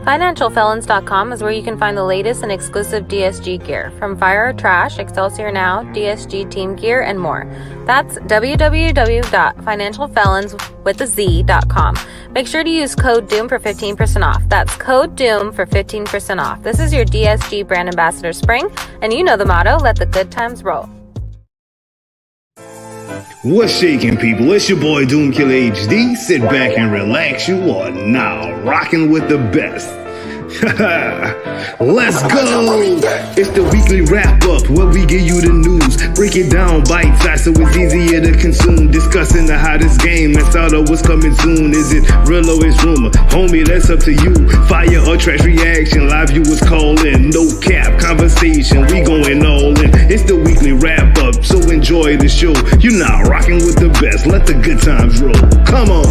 FinancialFelons.com is where you can find the latest and exclusive DSG gear, from Fire or Trash, Excelsior Now, DSG Team Gear, and more. That's www.financialfelons.com. Make sure to use code DOOM for 15% off. That's code DOOM for 15% off. This is your DSG brand ambassador Spring, and you know the motto, let the good times roll. What's shaking, people? It's your boy Doomkiller HD. Sit back and relax. You are now rocking with the best. Let's go! It's the weekly wrap-up where we give you the news. Break it down bite-sized so it's easier to consume. Discussing the hottest game and thought of what's coming soon. Is it real or is rumor? Homie, that's up to you. Fire or trash reaction, live viewers call in. No cap, conversation, we going all in. It's the weekly wrap-up, so enjoy the show. You're now rocking with the best. Let the good times roll. Come on!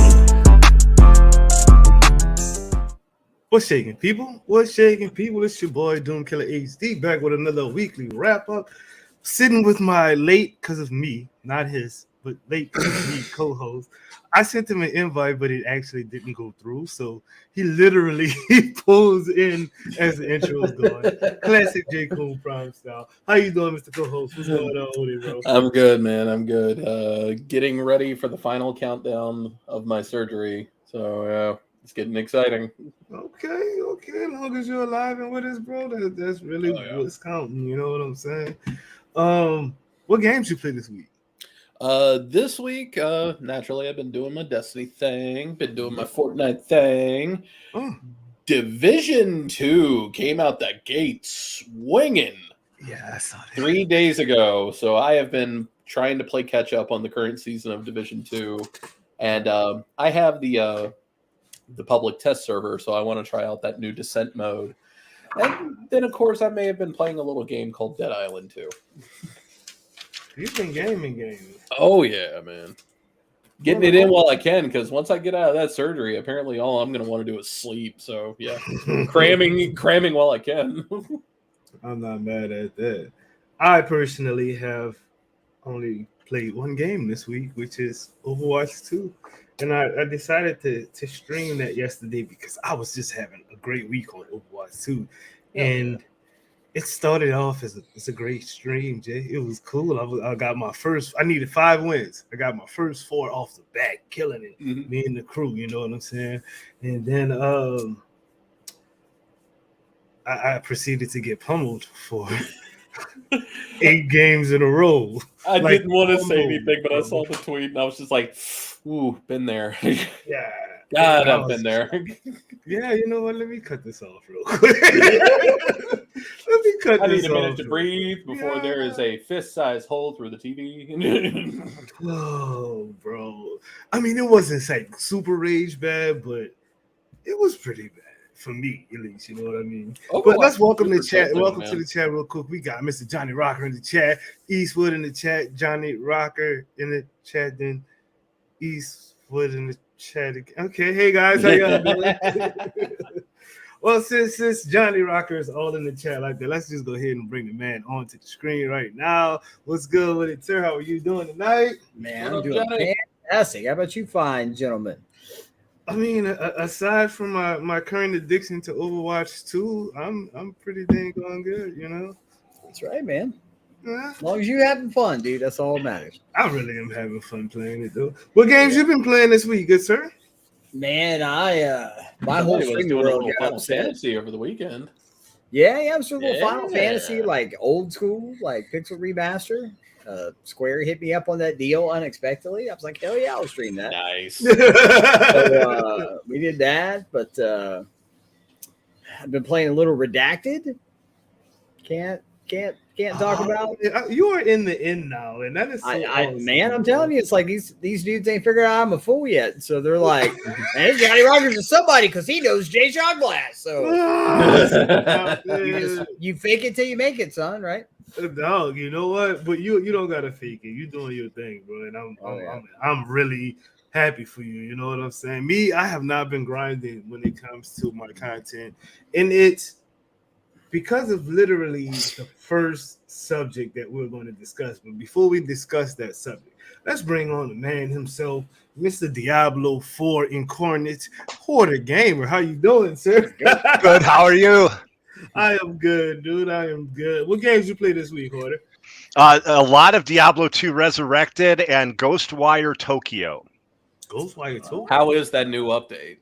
What's shaking, people? What's shaking, people? It's your boy Doomkiller HD back with another weekly wrap-up. Sitting with my late, because of me, not his, but late because of me co-host. I sent him an invite, but it actually didn't go through. So he literally pulls in as the intro is going. Classic J. Cole Prime style. How you doing, Mr. Co-host? What's going on with it, bro? I'm good, man. I'm good. Getting ready for the final countdown of my surgery. So it's getting exciting. Okay. As long as you're alive and with us, bro, that's really what's counting. You know what I'm saying? What games you play this week? This week, naturally, I've been doing my Destiny thing, been doing my Fortnite thing. Division 2 came out the gate swinging. Yeah, I saw that 3 days ago. So I have been trying to play catch up on the current season of Division 2, and I have the public test server, so I want to try out that new Descent mode. And then, of course, I may have been playing a little game called Dead Island 2. You've been gaming. Oh, yeah, man. Getting it in while I can, because once I get out of that surgery, apparently all I'm going to want to do is sleep. So, yeah, cramming while I can. I'm not mad at that. I personally have only played one game this week, which is Overwatch 2. And I decided to stream that yesterday because I was just having a great week on Overwatch 2. And it started off as a great stream, Jay. It was cool. I got my first, I needed 5 wins. I got my first 4 off the bat, killing it. Mm-hmm. Me and the crew, you know what I'm saying? And then I proceeded to get pummeled for 8 games in a row. I didn't want to say anything, but I saw the tweet and I was just like, ooh, been there. Yeah. God, I've been there. Yeah, you know what? Let me cut this off real quick. I need a minute to breathe before there is a fist-sized hole through the TV. Oh, bro. I mean, it wasn't like super rage bad, but it was pretty bad. For me, at least, you know what I mean. But let's welcome the chat. Welcome to the chat real quick. We got Mr. Johnny Rocker in the chat, Eastwood in the chat, Johnny Rocker in the chat, then Eastwood in the chat again. Okay, hey guys, how y'all doing? Well, since Johnny Rocker is all in the chat like that, let's just go ahead and bring the man onto the screen right now. What's good with it, sir? How are you doing tonight? Man, I'm doing fantastic. How about you, fine gentlemen? I mean, aside from my current addiction to Overwatch 2, I'm pretty dang going good, you know? That's right, man. Yeah. As long as you're having fun, dude, that's all that matters. I really am having fun playing it, though. What games you been playing this week, good sir? Man, my whole streaming world got Final upset. Fantasy over the weekend. Yeah, I was doing a little Final Fantasy, like old school, like Pixel Remaster. Square hit me up on that deal unexpectedly. I was like, hell yeah, I'll stream that. Nice. So we did that, but I've been playing a little Redacted. Can't talk about. You are in the end now, and that is so awesome. Man, I'm telling you, it's like these dudes ain't figured out I'm a fool yet. So they're like, man, Johnny Rogers is somebody because he knows Jay Shot Glass. So you fake it till you make it, son, right? Dog, you know what? But you don't gotta fake it. You doing your thing, bro. And I'm really happy for you. You know what I'm saying? Me, I have not been grinding when it comes to my content, and because of literally the first subject that we're going to discuss. But before we discuss that subject, let's bring on the man himself, Mr. Diablo 4 Incarnate, Hoarder Gamer. How you doing, sir? Good. How are you? I am good, dude. I am good. What games you play this week, Hoarder? A lot of Diablo 2 Resurrected and Ghostwire Tokyo. Ghostwire Tokyo? How is that new update?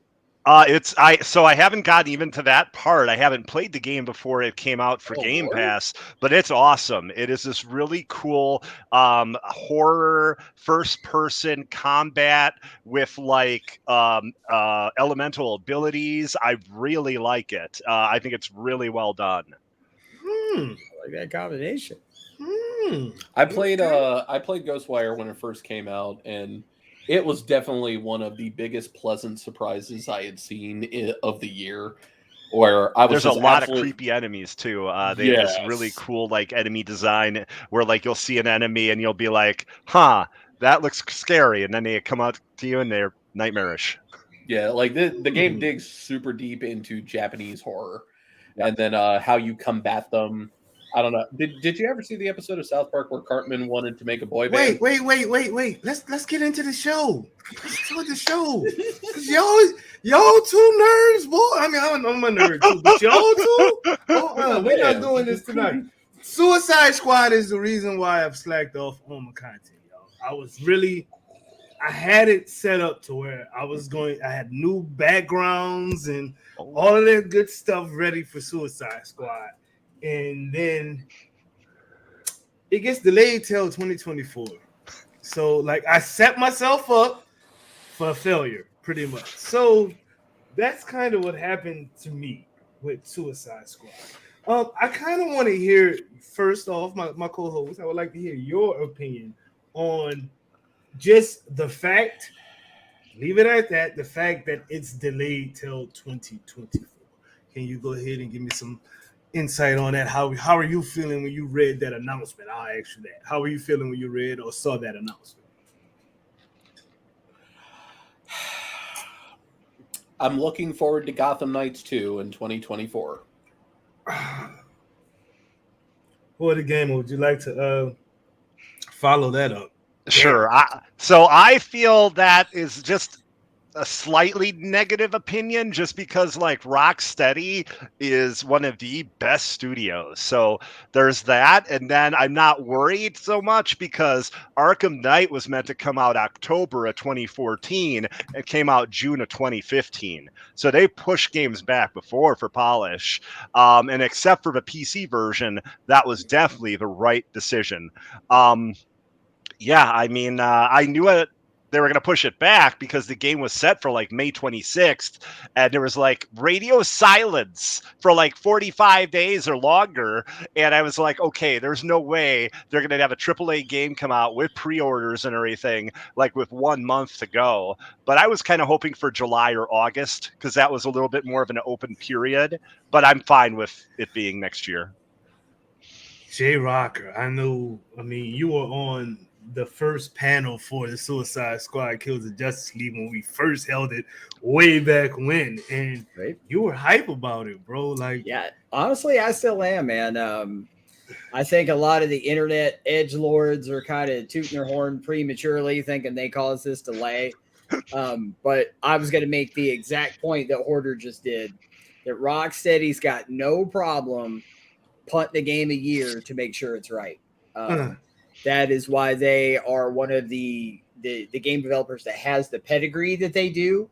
I haven't gotten even to that part. I haven't played the game before it came out for Game Pass, but it's awesome. It is this really cool horror first-person combat with like elemental abilities. I really like it. I think it's really well done. I like that combination. I played Ghostwire when it first came out, and it was definitely one of the biggest pleasant surprises I had seen of the year. Where I was there's a lot of creepy enemies too. They have this really cool like enemy design where like you'll see an enemy and you'll be like, "Huh, that looks scary," and then they come out to you and they're nightmarish. Yeah, like the game digs super deep into Japanese horror, and then how you combat them. I don't know. Did you ever see the episode of South Park where Cartman wanted to make a boy band? Wait. Let's get into the show. Let's start the show. Cause y'all two nerds, boy. I mean, I'm a nerd too, but y'all two. We're not doing this tonight. Suicide Squad is the reason why I've slacked off on my content, y'all. I had it set up to where I had new backgrounds and all of that good stuff ready for Suicide Squad. And then it gets delayed till 2024. So, like, I set myself up for failure, pretty much. So that's kind of what happened to me with Suicide Squad. I kind of want to hear, first off, my co-host, I would like to hear your opinion on just the fact, leave it at that, the fact that it's delayed till 2024. Can you go ahead and give me some insight on that? How are you feeling when you read that announcement? I'll ask you that. How are you feeling when you read or saw that announcement? I'm looking forward to Gotham Knights 2 in 2024. What game would you like to follow that up? Sure. So I feel that is just a slightly negative opinion just because like Rocksteady is one of the best studios. So there's that. And then I'm not worried so much because Arkham Knight was meant to come out October of 2014. It came out June of 2015. So they pushed games back before for polish. And except for the PC version, that was definitely the right decision. Yeah, I mean, I knew it. They were going to push it back because the game was set for like May 26th. And there was like radio silence for like 45 days or longer. And I was like, okay, there's no way they're going to have a AAA game come out with pre-orders and everything, like with 1 month to go. But I was kind of hoping for July or August because that was a little bit more of an open period. But I'm fine with it being next year. Jay Rocker, I mean, you were on the first panel for the Suicide Squad Kills the Justice League when we first held it way back when, and you were hype about it, bro. Like, yeah, honestly, I still am, man. I think a lot of the internet edgelords are kind of tooting their horn prematurely, thinking they caused this delay. But I was going to make the exact point that Hoarder just did, that Rocksteady's got no problem punting the game a year to make sure it's right. That is why they are one of the game developers that has the pedigree that they do,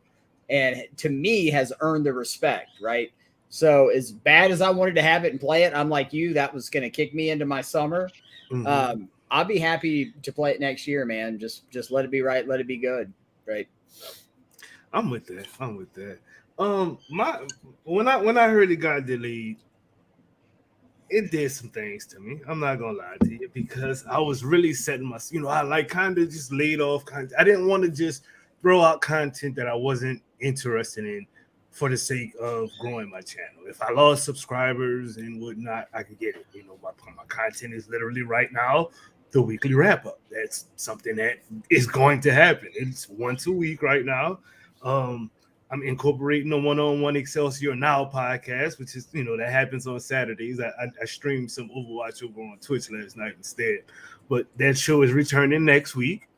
and to me has earned the respect, right? So as bad as I wanted to have it and play it, I'm like you, that was going to kick me into my summer. I'll be happy to play it next year, man. Just let it be right, let it be good, right? I'm with that. When I heard it got delayed, it did some things to me. I'm not gonna lie to you because I was really setting my, I like kind of just laid off content. I didn't want to just throw out content that I wasn't interested in for the sake of growing my channel. If I lost subscribers and whatnot, I could get it. My content is literally right now the weekly wrap up. That's something that is going to happen. It's once a week right now. I'm incorporating the One-on-One Excelsior Now podcast, which is, that happens on Saturdays. I streamed some Overwatch over on Twitch last night instead, but that show is returning next week.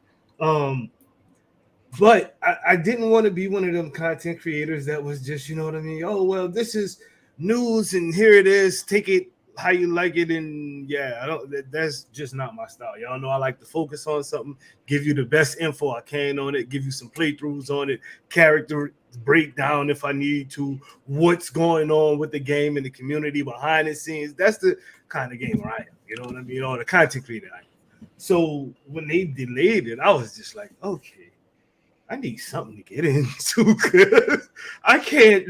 But I didn't want to be one of them content creators that was just, oh, well, this is news and here it is. Take it how you like it. And that's just not my style. Y'all know I like to focus on something, give you the best info I can on it, give you some playthroughs on it, character breakdown if I need to, what's going on with the game and the community behind the scenes. That's the kind of gamer I am. You know what I mean? Or the content creator I am. So when they delayed it, I was just like, okay, I need something to get into because I can't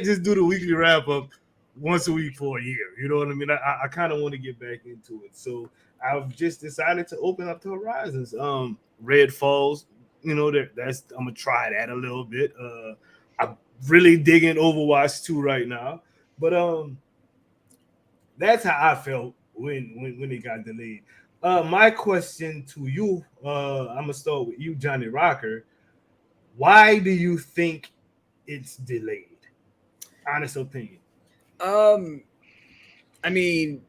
just do the weekly wrap up once a week for a year. You know what I mean? I kind of want to get back into it. So I've just decided to open up to Horizons. Red Falls, that's I'm gonna try that a little bit. I'm really digging Overwatch 2 right now. But that's how I felt when it got delayed. My question to you, I'm gonna start with you, Johnny Rocker. Why do you think it's delayed? Honest opinion. I mean,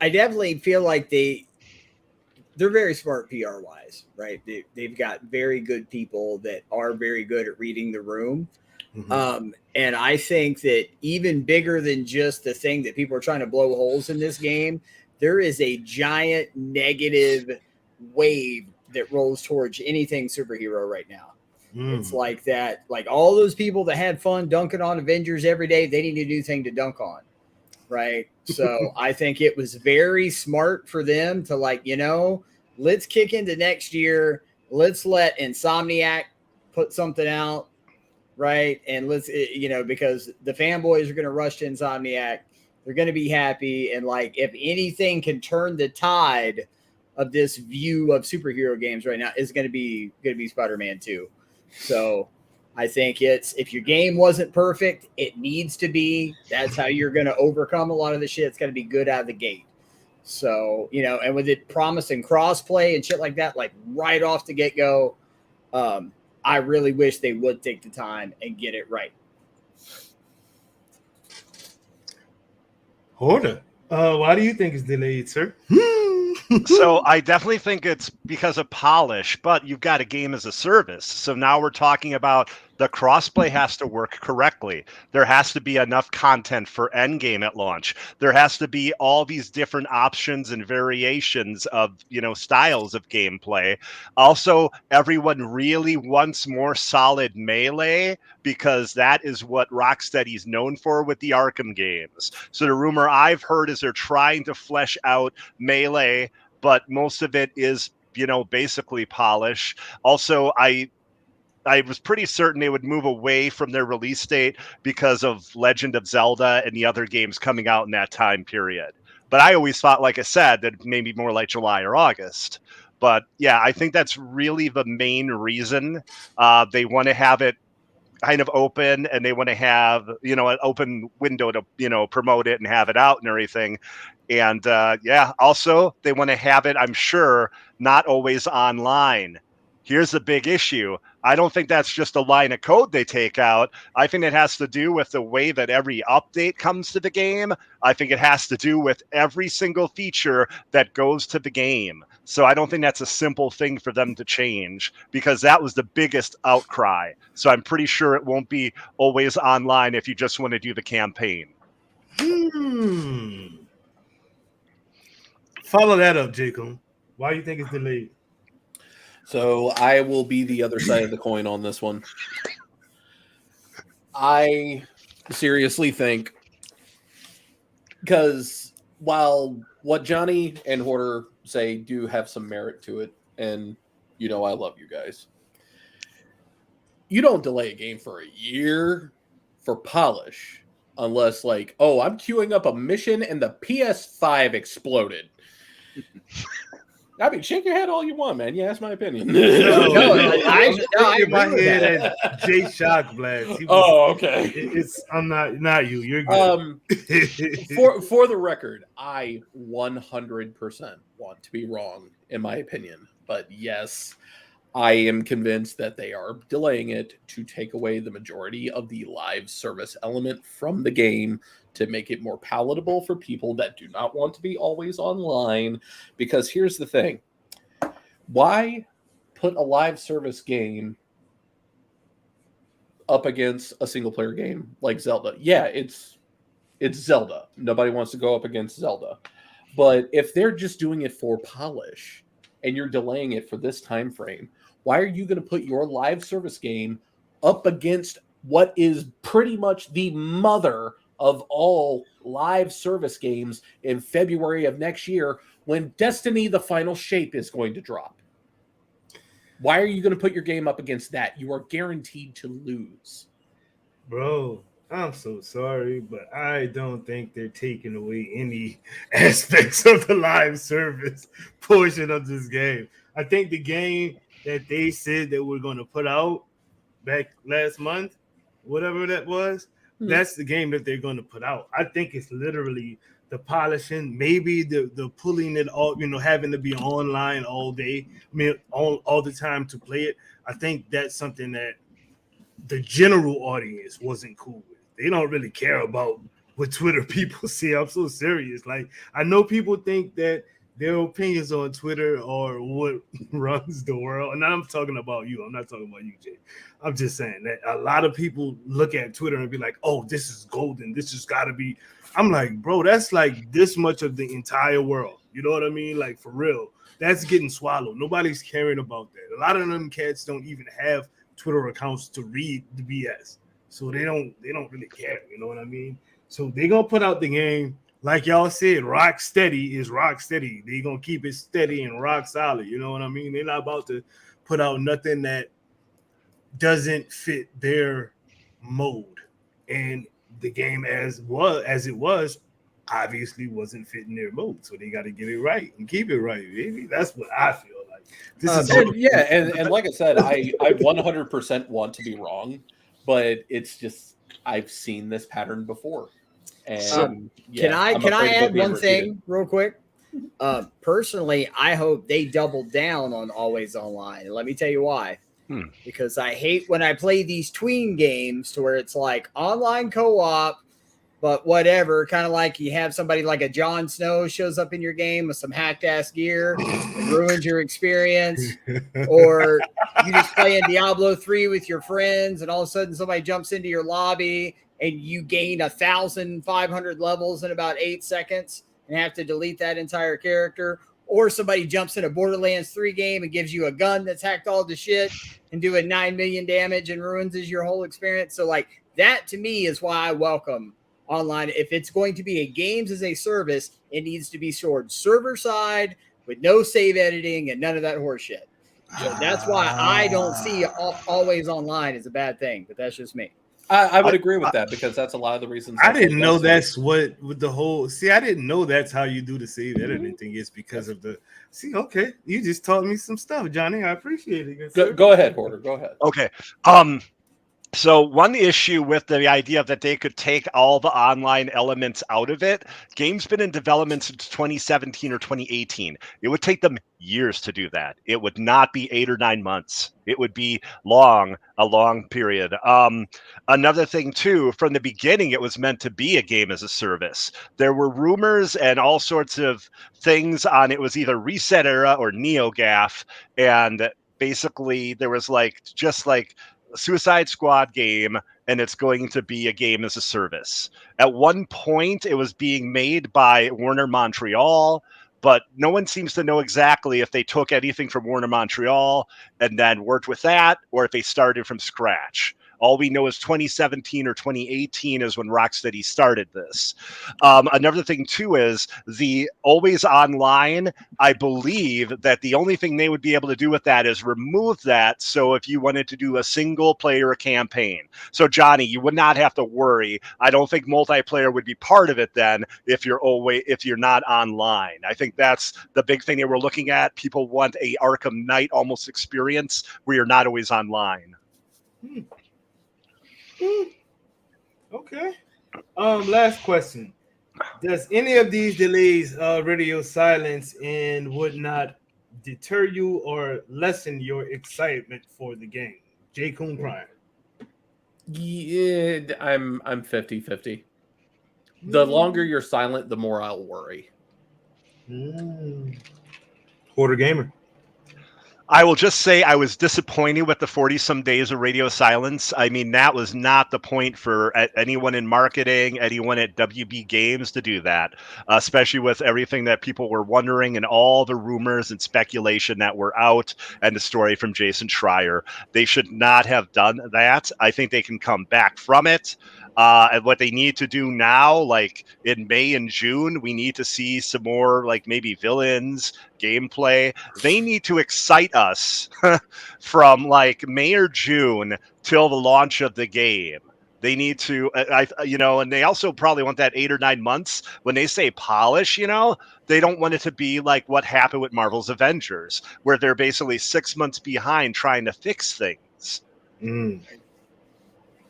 I definitely feel like they're very smart PR wise, right? They've got very good people that are very good at reading the room. Mm-hmm. And I think that even bigger than just the thing that people are trying to blow holes in this game, there is a giant negative wave that rolls towards anything superhero right now. It's like that, like all those people that had fun dunking on Avengers every day, they need a new thing to dunk on, right? So I think it was very smart for them to let's kick into next year. Let's let Insomniac put something out, right? And let's, because the fanboys are going to rush to Insomniac. They're going to be happy. And if anything can turn the tide of this view of superhero games right now, is going to be Spider-Man 2. So I think if your game wasn't perfect, it needs to be. That's how you're going to overcome a lot of the shit. It's going to be good out of the gate. So, and with it promising crossplay and shit like that, right off the get-go, I really wish they would take the time and get it right. Horda, why do you think it's delayed, sir? So I definitely think it's because of polish, but you've got a game as a service. So now we're talking about the crossplay has to work correctly. There has to be enough content for endgame at launch. There has to be all these different options and variations of, styles of gameplay. Also, everyone really wants more solid melee because that is what Rocksteady's known for with the Arkham games. So the rumor I've heard is they're trying to flesh out melee, but most of it is, basically polish. Also, I was pretty certain they would move away from their release date because of Legend of Zelda and the other games coming out in that time period. But I always thought, like I said, that maybe more like July or August. But yeah, I think that's really the main reason. They want to have it kind of open, and they want to have, an open window to, promote it and have it out and everything. And also they want to have it, I'm sure, not always online. Here's the big issue. I don't think that's just a line of code they take out. I think it has to do with the way that every update comes to the game. I think it has to do with every single feature that goes to the game. So I don't think that's a simple thing for them to change because that was the biggest outcry. So I'm pretty sure it won't be always online if you just want to do the campaign. Follow that up, Jacob. Why do you think it's delayed? So I will be the other side of the coin on this one. I seriously think, because while what Johnny and Hoarder say do have some merit to it, and I love you guys, you don't delay a game for a year for polish unless I'm queuing up a mission and the PS5 exploded. I mean, shake your head all you want, man. Yeah, that's my opinion. I my head at Jay Shock Blast. Okay. I'm not you. You're good. For the record, I 100% want to be wrong in my opinion, but yes, I am convinced that they are delaying it to take away the majority of the live service element from the game to make it more palatable for people that do not want to be always online. Because here's the thing. Why put a live service game up against a single player game like Zelda? Yeah, it's Zelda. Nobody wants to go up against Zelda. But if they're just doing it for polish and you're delaying it for this time frame, why are you going to put your live service game up against what is pretty much the mother of all live service games in February of next year when Destiny the Final Shape is going to drop? Why are you going to put your game up against that? You are guaranteed to lose. Bro, I'm so sorry, but I don't think they're taking away any aspects of the live service portion of this game. I think the game that they said that we're going to put out back last month, whatever that was, that's the game that they're going to put out. I think it's literally the polishing, maybe the pulling it all, having to be online all day, all the time to play it. I think that's something that the general audience wasn't cool with. They don't really care about what Twitter people say. I'm so serious. Like, I know people think that their opinions on Twitter are what runs the world. And I'm talking about you. I'm not talking about you, Jay. I'm just saying that a lot of people look at Twitter and be like, oh, this is golden. This has got to be. I'm like, bro, that's like this much of the entire world. You know what I mean? Like, for real. That's getting swallowed. Nobody's caring about that. A lot of them cats don't even have Twitter accounts to read the BS. So they don't really care. You know what I mean? So they're going to put out the game. Like y'all said, rock steady is rock steady. They're going to keep it steady and rock solid. You know what I mean? They're not about to put out nothing that doesn't fit their mode. And the game as it was, obviously wasn't fitting their mode. So they got to get it right and keep it right, baby. That's what I feel like. And like I said, I 100% want to be wrong, but it's just I've seen this pattern before. And can I add one thing real quick? Personally, I hope they double down on always online. And let me tell you why. Because I hate when I play these tween games to where it's like online co-op, but whatever, kind of like you have somebody like a Jon Snow shows up in your game with some hacked ass gear and ruins your experience, or you just play in Diablo 3 with your friends and all of a sudden somebody jumps into your lobby and you gain 1,500 levels in about 8 seconds and have to delete that entire character. Or somebody jumps in a Borderlands 3 game and gives you a gun that's hacked all to shit and doing 9 million damage and ruins your whole experience. So like that to me is why I welcome online. If it's going to be a games as a service, it needs to be stored server side with no save editing and none of that horse shit. So that's why I don't see always online as a bad thing, but that's just me. I would agree with that because that's a lot of the reasons. I didn't know that's what with the whole. See, I didn't know that's how you do the save editing thing. It's because of the. See, okay, you just taught me some stuff, Johnny. I appreciate it. Go ahead, Porter. Go ahead. Okay. So one issue with the idea that they could take all the online elements out of it, game's been in development since 2017 or 2018. It would take them years to do that. It would not be 8 or 9 months. It would be a long period. Another thing too, from the beginning, it was meant to be a game as a service. There were rumors and all sorts of things on it was either Reset Era or NeoGAF. And basically there was just like Suicide Squad game, and it's going to be a game as a service. At one point, it was being made by Warner Montreal, but no one seems to know exactly if they took anything from Warner Montreal and then worked with that, or if they started from scratch. All we know is 2017 or 2018 is when Rocksteady started this. Another thing, too, is the always online. I believe that the only thing they would be able to do with that is remove that. So if you wanted to do a single player campaign. So, Johnny, you would not have to worry. I don't think multiplayer would be part of it then if you're not online. I think that's the big thing they were looking at. People want a Arkham Knight almost experience where you're not always online. Okay. Last question. Does any of these delays radio silence and whatnot deter you or lessen your excitement for the game? J. Coon Prime. Yeah, I'm 50-50. The longer you're silent, the more I'll worry. Quarter Gamer. I will just say I was disappointed with the 40-some days of radio silence. I mean, that was not the point for anyone in marketing, anyone at WB Games to do that, especially with everything that people were wondering and all the rumors and speculation that were out and the story from Jason Schreier. They should not have done that. I think they can come back from it. And what they need to do now, like in May and June, we need to see some more, like maybe villains, gameplay. They need to excite us from like May or June till the launch of the game. They need to, and they also probably want that 8 or 9 months. When they say polish, they don't want it to be like what happened with Marvel's Avengers, where they're basically 6 months behind trying to fix things.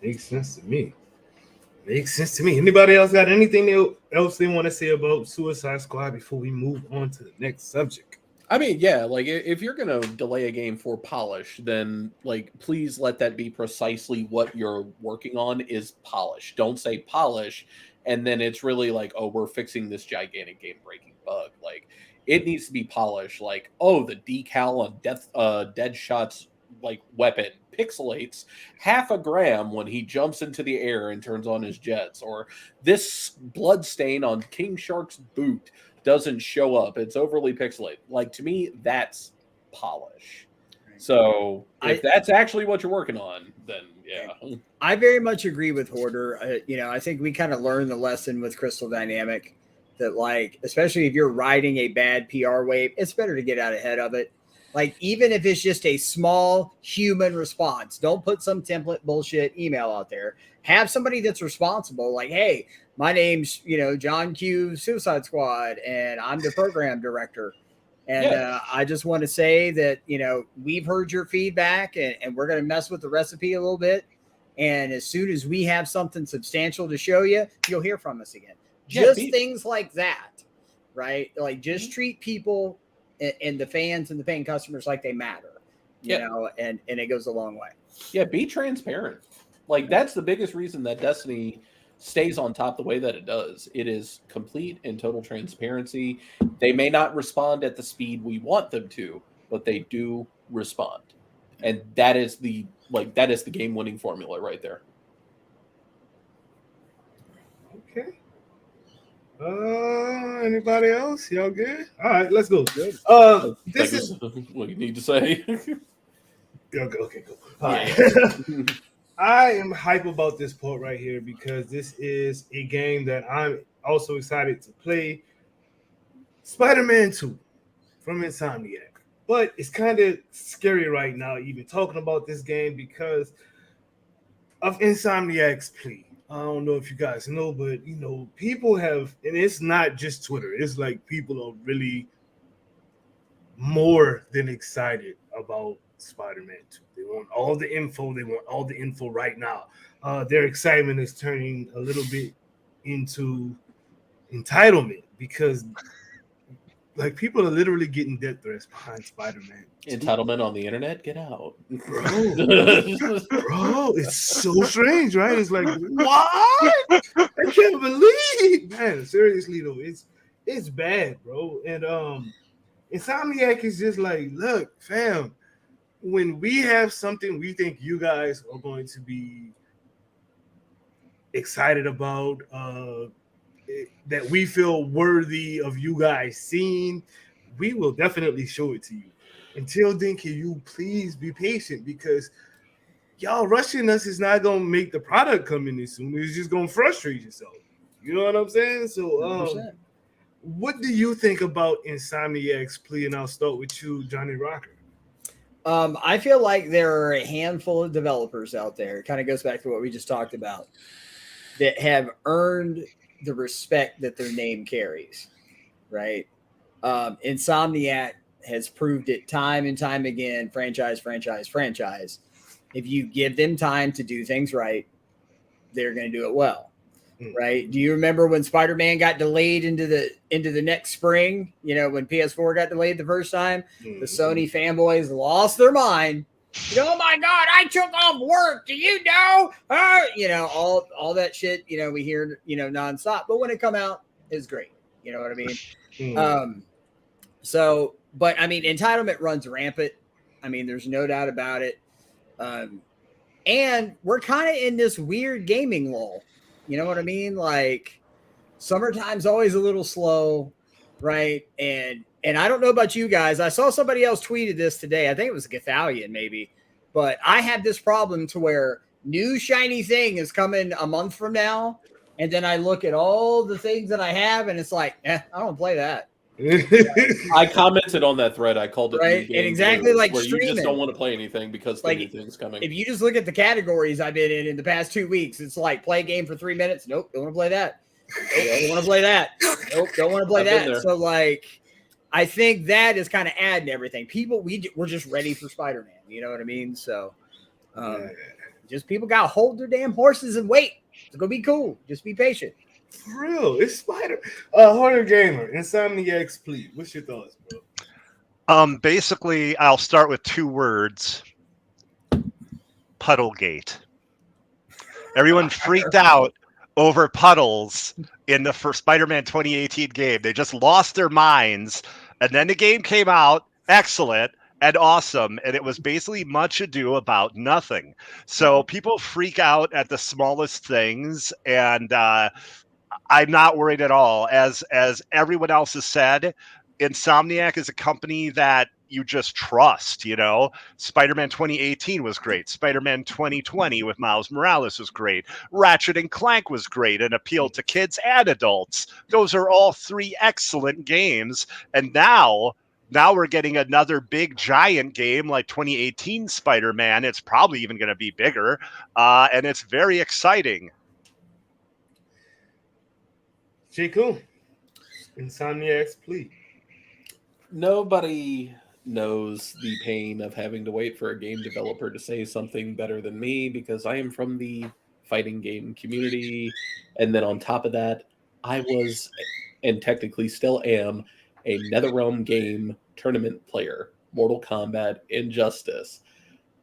Makes sense to me. Anybody else got anything else they want to say about Suicide Squad before we move on to the next subject? I mean, yeah, like if you're going to delay a game for polish, then like please let that be precisely what you're working on is polish. Don't say polish and then it's really like, oh, we're fixing this gigantic game-breaking bug. Like it needs to be polished. Like, oh, the decal on Deadshot's like weapon pixelates half a gram when he jumps into the air and turns on his jets, or this blood stain on King Shark's boot doesn't show up. It's overly pixelated. Like to me, that's polish. So if that's actually what you're working on, then yeah. I very much agree with Hoarder. I think we kind of learned the lesson with Crystal Dynamic that, like, especially if you're riding a bad PR wave, it's better to get out ahead of it. Like, even if it's just a small human response, don't put some template bullshit email out there. Have somebody that's responsible. Like, hey, my name's, John Q Suicide Squad, and I'm the program director. And I just want to say that, we've heard your feedback and we're going to mess with the recipe a little bit. And as soon as we have something substantial to show you, you'll hear from us again. Just things like that, right? Like, just treat people and the fans and the paying customers like they matter, and it goes a long way. Yeah, be transparent. Like, that's the biggest reason that Destiny stays on top the way that it does. It is complete and total transparency. They may not respond at the speed we want them to, but they do respond. And that is the game-winning formula right there. Okay. Anybody else? Y'all good? All right, let's go. This is what you need to say. Okay, go. All right. I am hype about this port right here because this is a game that I'm also excited to play. Spider-Man 2 from Insomniac. But it's kind of scary right now even talking about this game because of Insomniac's plea. I don't know if you guys know, but people have, and it's not just Twitter. It's like people are really more than excited about Spider-Man 2. They want all the info. They want all the info right now. Their excitement is turning a little bit into entitlement because, like, people are literally getting death threats behind Spider-Man 2. Entitlement on the internet? Get out. Bro, it's so strange, right? It's like, what? I can't believe, man. Seriously though, it's bad, bro. And Insomniac is just like, look, fam, when we have something we think you guys are going to be excited about, that we feel worthy of you guys seeing, we will definitely show it to you. Until then, can you please be patient? Because y'all rushing us is not going to make the product come in as soon. It's just going to frustrate yourself. You know what I'm saying? So, what do you think about Insomniac's plea? And I'll start with you, Johnny Rocker. I feel like there are a handful of developers out there. It kind of goes back to what we just talked about that have earned the respect that their name carries, right? Insomniac has proved it time and time again, franchise. If you give them time to do things right, they're going to do it well. right? Do you remember when Spider-Man got delayed into the next spring? You know, when PS4 got delayed the first time, the Sony fanboys lost their mind. You know, oh my God, I took off work. Do you know? You know, all that shit, you know, we hear, you know, nonstop. But when it come out, it's great. You know what I mean? So, but I mean, entitlement runs rampant. I mean, there's no doubt about it. And we're kind of in this weird gaming lull. You know what I mean? Like, summertime's always a little slow, right? And I don't know about you guys. I saw somebody else tweeted this today. I think it was Gathalion maybe. But I have this problem to where new shiny thing is coming a month from now. And then I look at all the things that I have and it's like, I don't play that. I commented on that thread. I called it right, and exactly like where streaming. You just don't want to play anything because the new thing's coming. If you just look at the categories I've been in the past 2 weeks, it's like play a game for 3 minutes. Nope, don't want to play that. Don't want to play that. Nope, don't want to play that. So like, I think that is kind of adding everything. People, we're just ready for Spider-Man. You know what I mean? So, just people got to hold their damn horses and wait. It's gonna be cool. Just be patient. For real, it's Spider. Horner Gamer, Insomniac's Plea. What's your thoughts, bro? Basically, I'll start with 2 words. Puddlegate. Everyone freaked out over puddles in the first Spider-Man 2018 game. They just lost their minds. And then the game came out, excellent and awesome, and it was basically much ado about nothing. So people freak out at the smallest things, and I'm not worried at all. As everyone else has said, Insomniac is a company that you just trust, you know. Spider-Man 2018 was great. Spider-Man 2020 with Miles Morales was great. Ratchet and Clank was great and appealed to kids and adults. Those are all 3 excellent games. And now we're getting another big giant game like 2018 Spider-Man. It's probably even going to be bigger. And it's very exciting. J. Cool. Insomniac's Plea. Nobody knows the pain of having to wait for a game developer to say something better than me, because I am from the fighting game community. And then on top of that, I was, and technically still am, a NetherRealm game tournament player, Mortal Kombat, Injustice.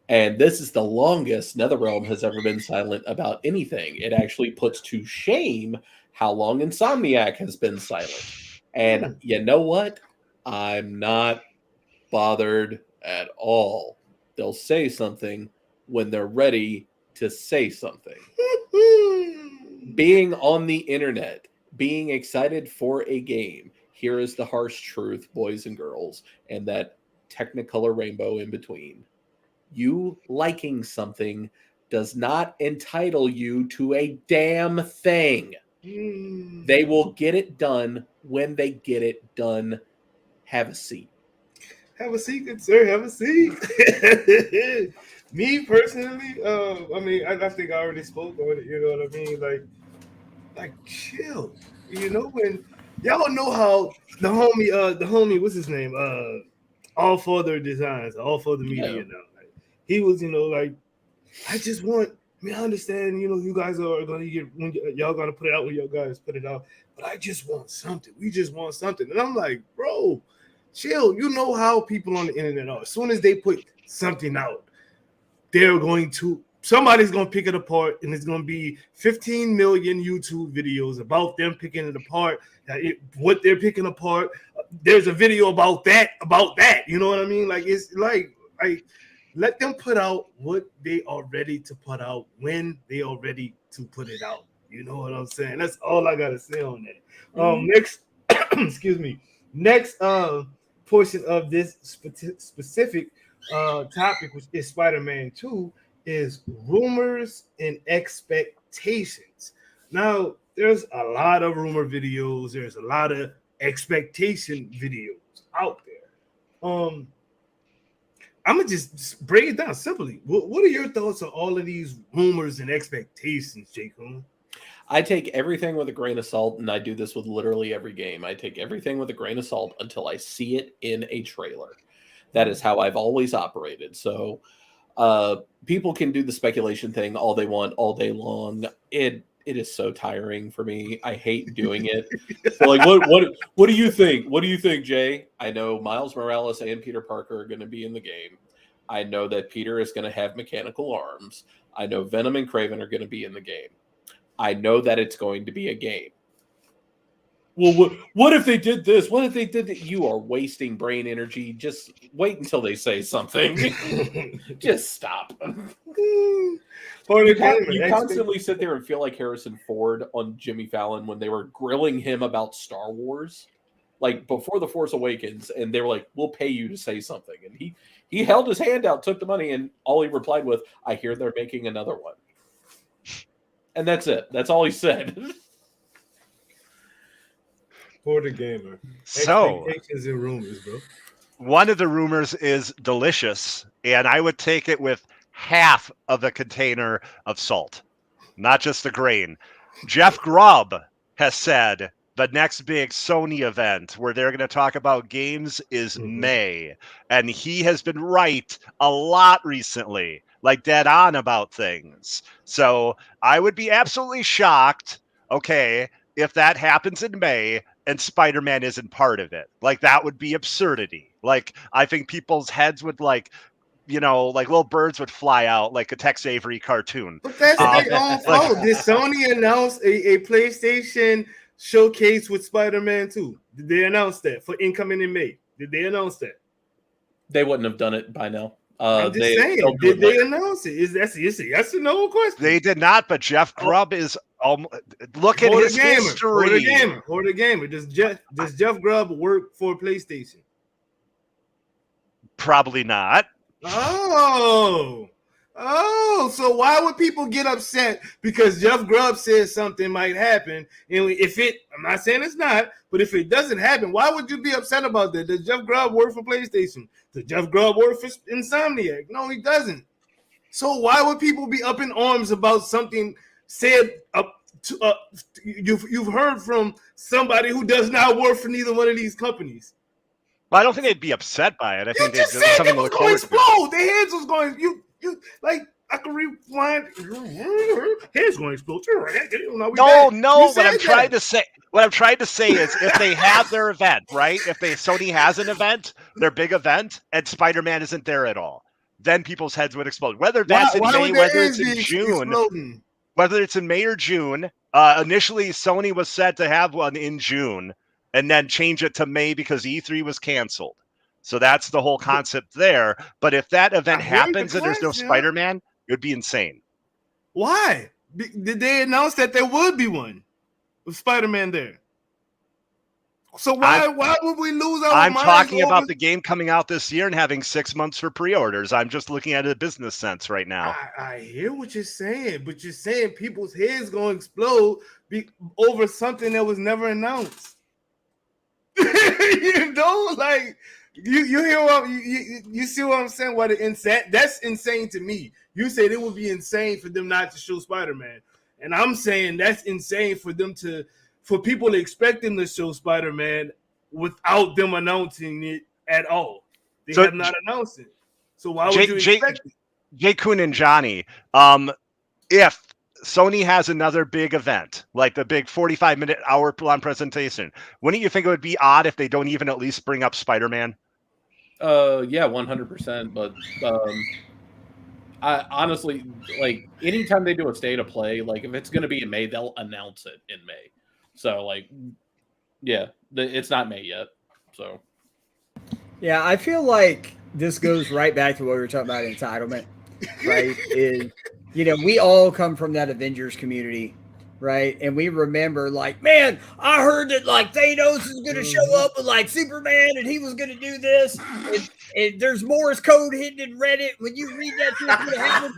And this is the longest NetherRealm has ever been silent about anything. It actually puts to shame how long Insomniac has been silent. And you know what? I'm not bothered at all. They'll say something when they're ready to say something. Being on the internet, being excited for a game, here is the harsh truth, boys and girls, and that Technicolor rainbow in between. You liking something does not entitle you to a damn thing. They will get it done when they get it done. Have a seat. Have a seat, good sir. Have a seat. Me personally, I mean, I think I already spoke on it. You know what I mean? Like chill. You know, when y'all know how the homie, what's his name? All for their designs, all for the media. Now, like, he was, you know, like, I just want. I mean, I understand, you know, you guys are gonna get when y'all gonna put it out when y'all guys put it out, but I just want something. We just want something, and I'm like, bro, chill. You know how people on the internet are. As soon as they put something out, somebody's gonna pick it apart, and it's gonna be 15 million YouTube videos about them picking it apart. What they're picking apart. There's a video about that. You know what I mean? Like, it's like let them put out what they are ready to put out when they are ready to put it out. You know what I'm saying? That's all I gotta say on that. Next, excuse me. Next portion of this specific topic, which is Spider-Man 2, is rumors and expectations. Now, there's a lot of rumor videos. There's a lot of expectation videos out there. I'm gonna just break it down simply. What are your thoughts on all of these rumors and expectations, Jacob? I take everything with a grain of salt, and I do this with literally every game. I take everything with a grain of salt until I see it in a trailer. That is how I've always operated. So people can do the speculation thing all they want all day long. It it is so tiring for me. I hate doing it. So like, what do you think? What do you think, Jay? I know Miles Morales and Peter Parker are going to be in the game. I know that Peter is going to have mechanical arms. I know Venom and Kraven are going to be in the game. I know that it's going to be a game. Well, what if they did this? What if they did that? You are wasting brain energy. Just wait until they say something. Just stop. You constantly sit there and feel like Harrison Ford on Jimmy Fallon when they were grilling him about Star Wars, like before The Force Awakens, and they were like, "We'll pay you to say something," and he held his hand out, took the money, and all he replied with, "I hear they're making another one," and that's it. That's all he said. For the gamer. So, expectations and rumors, bro. One of the rumors is delicious, and I would take it with half of a container of salt, not just the grain. Jeff Grubb has said the next big Sony event where they're going to talk about games is May, and he has been right a lot recently, like dead on about things. So I would be absolutely shocked, okay, if that happens in May and Spider-Man isn't part of it. Like, that would be absurdity. Like, I think people's heads would, like, you know, like little birds would fly out like a Tex Avery cartoon. But that's their own fault. Did Sony announce a PlayStation showcase with Spider-Man 2? Did they announce that for incoming in May? Did they announce that? They wouldn't have done it by now. I'm just saying, did they announce it? That's a no question. They did not, but Jeff Grubb is look at his history. For the gamer. Does Jeff Grubb work for PlayStation? Probably not. Oh, so why would people get upset because Jeff Grubb says something might happen? And I'm not saying it's not, but if it doesn't happen, why would you be upset about that? Does Jeff Grubb work for PlayStation? Does Jeff Grubb work for Insomniac? No, he doesn't. So why would people be up in arms about something said you've heard from somebody who does not work for neither one of these companies? Well, I don't think they'd be upset by it. I think they'd something to look forward to. Explode. Their heads was going. You like I can rewind. Heads going to explode. No. What I'm trying to say is, if they have their event, right? If Sony has an event, their big event, and Spider-Man isn't there at all, then people's heads would explode. Whether that's in May, whether it's in June, whether it's in May or June. Initially, Sony was set to have one in June, and then change it to May because E3 was canceled. So that's the whole concept there. But if that event happens and there's no Spider-Man, it would be insane. Why? Did they announce that there would be one with Spider-Man there? So why would we lose our minds? I'm talking about the game coming out this year and having 6 months for pre-orders. I'm just looking at a business sense right now. I hear what you're saying, but you're saying people's heads going to explode over something that was never announced. You know, like you hear what you see what I'm saying? What that's insane to me. You said it would be insane for them not to show Spider-Man, and I'm saying that's insane for people to expect them to show Spider-Man without them announcing it at all. They have not announced it, so why would you expect it? Jay Kuhn and Johnny, if Sony has another big event, like the big 45-minute, hour-long presentation, wouldn't you think it would be odd if they don't even at least bring up Spider-Man? Yeah, 100%. But I honestly, like, anytime they do a state of play, like, if it's going to be in May, they'll announce it in May. So, like, yeah, it's not May yet. So, yeah, I feel like this goes right back to what we were talking about entitlement, right? We all come from that Avengers community, right? And we remember, like, man, I heard that, like, Thanos is going to show up with, like, Superman and he was going to do this. And there's Morse code hidden in Reddit. When you read that, it's going to happen.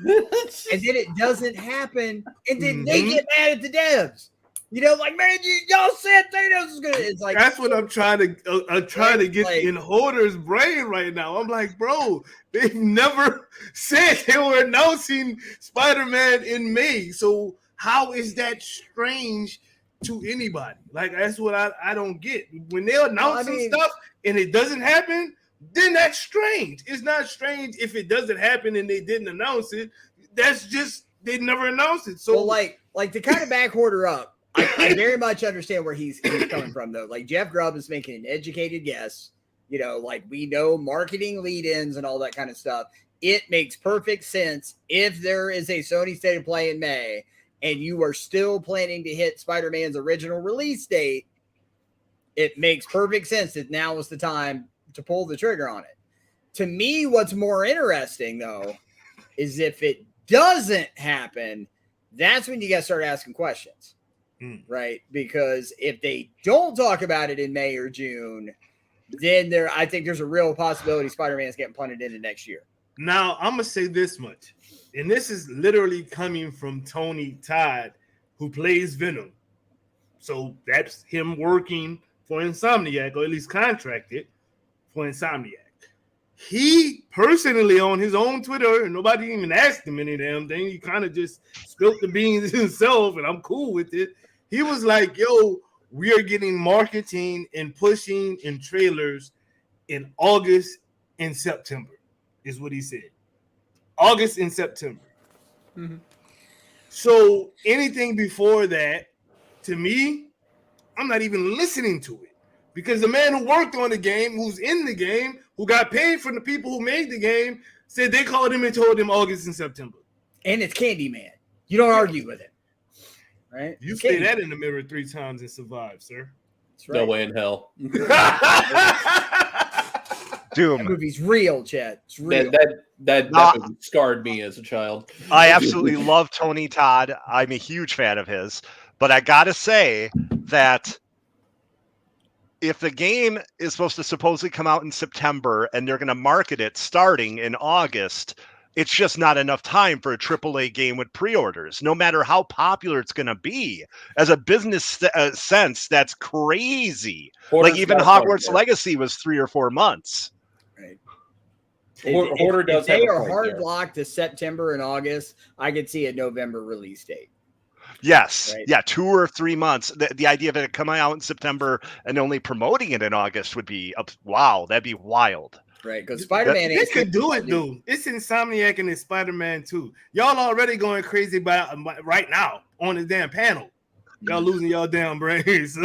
And then it doesn't happen. And then they get mad at the devs. Like, man, y'all said Thanos is going to. It's like, that's what I'm trying to get in Hoarder's brain right now. I'm like, bro, they've never said they were announcing Spider-Man in May. So how is that strange to anybody? Like, that's what I don't get. When they're announcing stuff and it doesn't happen, then that's strange. It's not strange if it doesn't happen and they didn't announce it. That's just they never announced it. So well, like to kind of back Hoarder up, I very much understand where he's coming from though. Like Jeff Grubb is making an educated guess. You know, like we know marketing lead-ins and all that kind of stuff. It makes perfect sense if there is a Sony State of Play in May and you are still planning to hit Spider-Man's original release date. It makes perfect sense that now is the time to pull the trigger on it. To me, what's more interesting though is if it doesn't happen, that's when you got to start asking questions, right? Because if they don't talk about it in May or June, then I think there's a real possibility Spider-Man is getting punted into next year. Now, I'm going to say this much, and this is literally coming from Tony Todd, who plays Venom. So that's him working for Insomniac, or at least contracted for Insomniac. He personally, on his own Twitter, and nobody even asked him any damn thing, he kind of just spilled the beans himself, and I'm cool with it. He was like, yo, we are getting marketing and pushing and trailers in August and September, is what he said. August and September. Mm-hmm. So anything before that, to me, I'm not even listening to it. Because the man who worked on the game, who's in the game, who got paid from the people who made the game, said they called him and told him August and September. And it's Candyman. You don't argue with it. Right? You say that in the mirror 3 times and survive, sir. That's right. No way in hell. Doom. That movie's real, Chad. It's real. That scarred me as a child. I absolutely love Tony Todd. I'm a huge fan of his. But I got to say that if the game is supposed to supposedly come out in September and they're going to market it starting in August, it's just not enough time for a AAA game with pre-orders, no matter how popular it's going to be. As a business sense, that's crazy. Like even Hogwarts Legacy was 3 or 4 months. Right. If they are hard locked to September and August, I could see a November release date. Yes. Right. Yeah. 2 or 3 months. The idea of it coming out in September and only promoting it in August would be, wow, that'd be wild. Right, because Spider-Man they could do it, dude. It's Insomniac and it's Spider-Man 2. Y'all already going crazy about right now on the damn panel. Y'all losing y'all damn brains.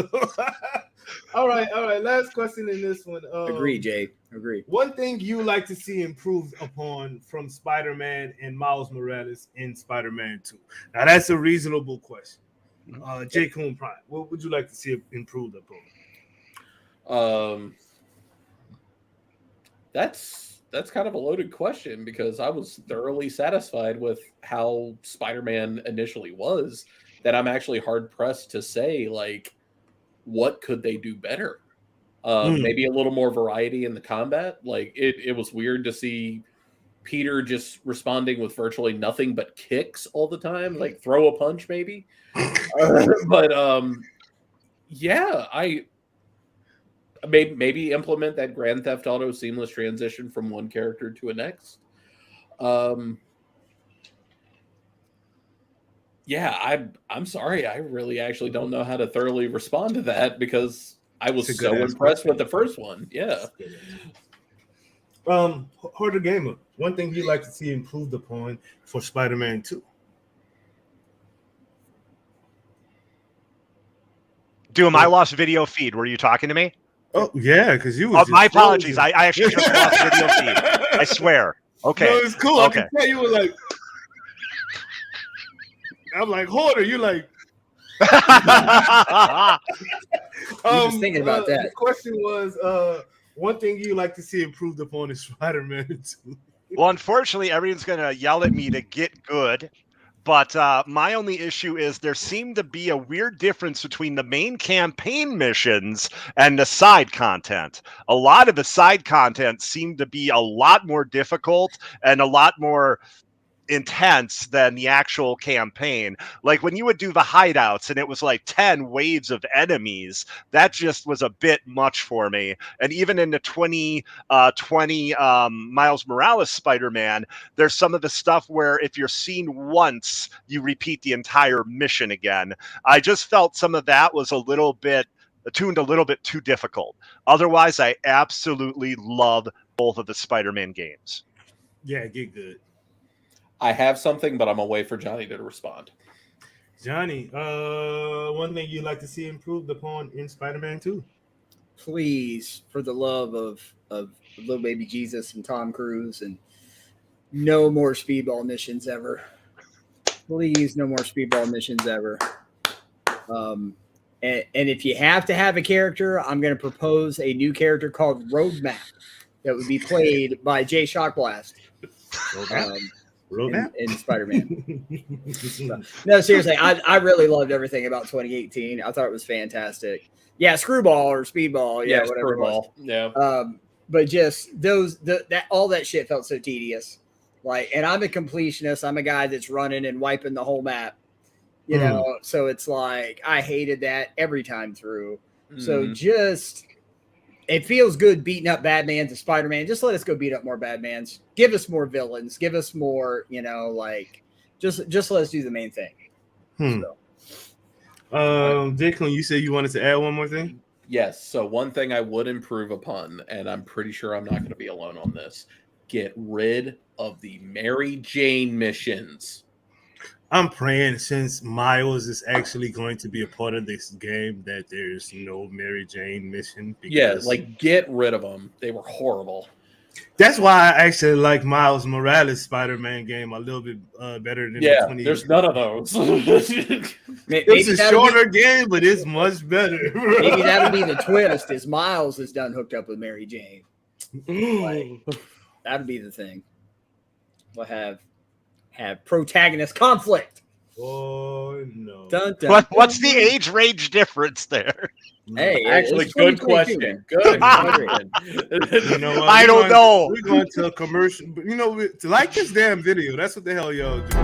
All right. Last question in this one. Agree, Jay. Agree. One thing you like to see improved upon from Spider-Man and Miles Morales in Spider-Man 2. Now that's a reasonable question. J. Coon Prime, what would you like to see improved upon? That's kind of a loaded question because I was thoroughly satisfied with how Spider-Man initially was that I'm actually hard pressed to say, like, what could they do better? Maybe a little more variety in the combat. Like it was weird to see Peter just responding with virtually nothing but kicks all the time, like throw a punch maybe. But yeah, I maybe implement that Grand Theft Auto seamless transition from one character to a next. Yeah, I'm sorry. I really actually don't know how to thoroughly respond to that because I was so impressed with the first one. Yeah. Hoarder Gamer, one thing you'd like to see improved upon for Spider-Man 2. Doom, I lost video feed. Were you talking to me? Oh, yeah, because you was my apologies. I actually just lost video feed. I swear. Okay. No, it's cool. Okay. I can tell you were like, I'm like, Hoarder, you're like. Just thinking about that. The question was, one thing you like to see improved upon is Spider-Man 2. Well, unfortunately, everyone's going to yell at me to get good. But my only issue is there seemed to be a weird difference between the main campaign missions and the side content. A lot of the side content seemed to be a lot more difficult and a lot more intense than the actual campaign. Like when you would do the hideouts and it was like 10 waves of enemies, that just was a bit much for me. And even in the 2020 Miles Morales Spider-Man, there's some of the stuff where if you're seen once, you repeat the entire mission again. I just felt some of that was a little bit tuned a little bit too difficult. Otherwise, I absolutely love both of the Spider-Man games. Yeah, get good. I have something, but I'm gonna wait for Johnny to respond. Johnny, one thing you'd like to see improved upon in Spider-Man 2? Please, for the love of little baby Jesus and Tom Cruise, and no more speedball missions ever. Please, no more speedball missions ever. And if you have to have a character, I'm going to propose a new character called Roadmap that would be played by Jay Shockblast. In Spider-Man. No, seriously, I really loved everything about 2018. I thought it was fantastic. Yeah, Screwball or Speedball, yeah, whatever Screwball. It was. Yeah. But just that all that shit felt so tedious. Like, and I'm a completionist. I'm a guy that's running and wiping the whole map. You know, so it's like I hated that every time through. So just it feels good beating up Batman to Spider-Man. Just let us go beat up more Batmans. Give us more villains. Give us more, like just let us do the main thing. Declan, you said you wanted to add one more thing? Yes. So one thing I would improve upon, and I'm pretty sure I'm not going to be alone on this, get rid of the Mary Jane missions. I'm praying since Miles is actually going to be a part of this game that there's no Mary Jane mission. Yeah, like get rid of them. They were horrible. That's why I actually like Miles Morales Spider-Man game a little bit better than the 20. There's none of those. It's a shorter game, but it's much better. Maybe that would be the twist: is Miles is done hooked up with Mary Jane. That would be the thing. We'll have protagonist conflict. Oh no! Dun, dun, what's the age range difference there? Hey, actually, good question. Good question. You know what? I don't know. We're going to a commercial. But to like this damn video. That's what the hell y'all do.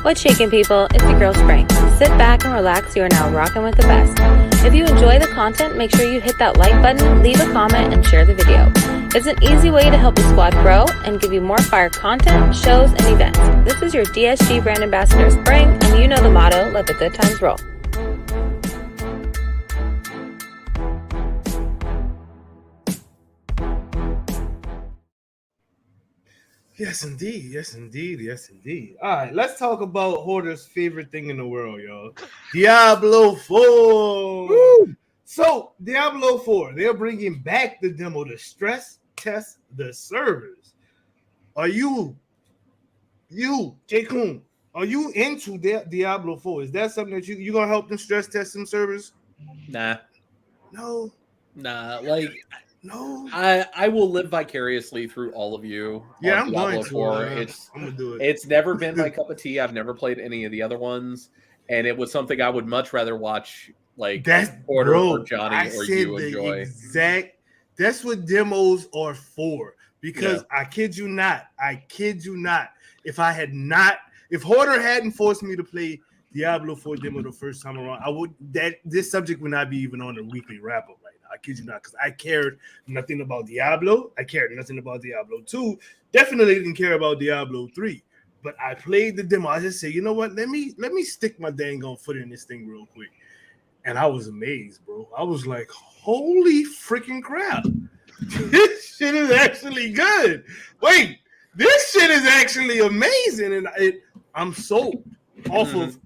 What's shaking, people? It's your girl Spring. Sit back and relax. You are now rocking with the best. If you enjoy the content, make sure you hit that like button, leave a comment, and share the video. It's an easy way to help the squad grow and give you more fire content, shows, and events. This is your DSG brand ambassador Spring, and you know the motto, let the good times roll. Yes, indeed. Yes, indeed. Yes, indeed. All right, let's talk about Hoarder's favorite thing in the world, y'all. Diablo 4. Woo! So, Diablo 4, they're bringing back the demo to stress test the servers. Are you, J-Kun, are you into Diablo 4? Is that something that you going to help them stress test some servers? Nah. No. Nah, like... No, I will live vicariously through all of you. Yeah, I'm Diablo going to. 4. I'm gonna do it. It's never been my cup of tea. I've never played any of the other ones, and it was something I would much rather watch, like Porter or Johnny or you enjoy. That's what demos are for. Because I kid you not, if Hoarder hadn't forced me to play Diablo 4 demo the first time around, this subject would not be even on the weekly wrap up right now. I kid you not, because I cared nothing about Diablo. I cared nothing about Diablo 2. Definitely didn't care about Diablo 3. But I played the demo. I just said, you know what? Let me stick my dang on foot in this thing real quick. And I was amazed, bro. I was like, holy freaking crap. This shit is actually good. Wait, this shit is actually amazing. And I'm sold off of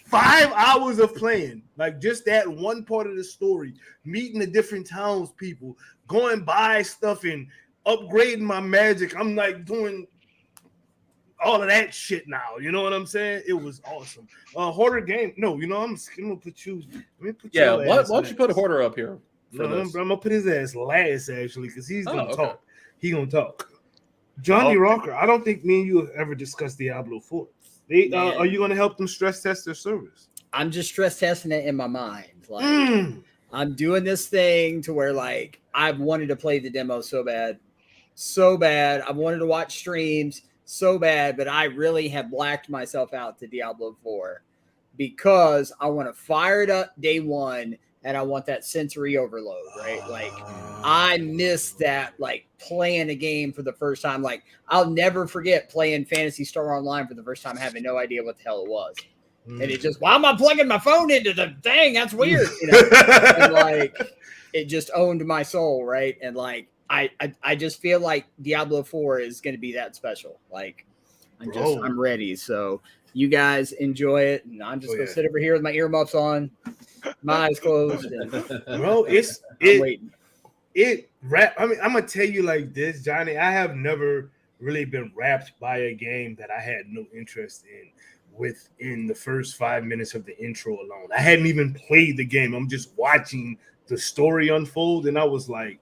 5 hours of playing, like just that one part of the story, meeting the different townspeople, going by stuff and upgrading my magic. I'm like doing all of that shit now. You know what I'm saying? It was awesome. Hoarder game. No, I'm gonna put you. Yeah, why don't you put Hoarder up here? I'm gonna put his ass last actually, because he's gonna talk. He gonna talk. Johnny Rocker. I don't think me and you have ever discussed Diablo 4. Are you going to help them stress test their servers? I'm just stress testing it in my mind. Like I'm doing this thing to where like I've wanted to play the demo so bad. I've wanted to watch streams so bad, but I really have blacked myself out to Diablo 4 because I want to fire it up day one and I want that sensory overload, right? Like I miss that, like playing a game for the first time. Like I'll never forget playing Phantasy Star Online for the first time, having no idea what the hell it was. And it just, why am I plugging my phone into the thing? That's weird. And like it just owned my soul, right? And like I just feel like Diablo 4 is going to be that special. Like I'm ready. So you guys enjoy it, and I'm just gonna sit over here with my earmuffs on, my eyes closed, and bro, I'm waiting. I mean, I'm gonna tell you like this, Johnny. I have never really been wrapped by a game that I had no interest in within the first 5 minutes of the intro alone. I hadn't even played the game. I'm just watching the story unfold, and I was like,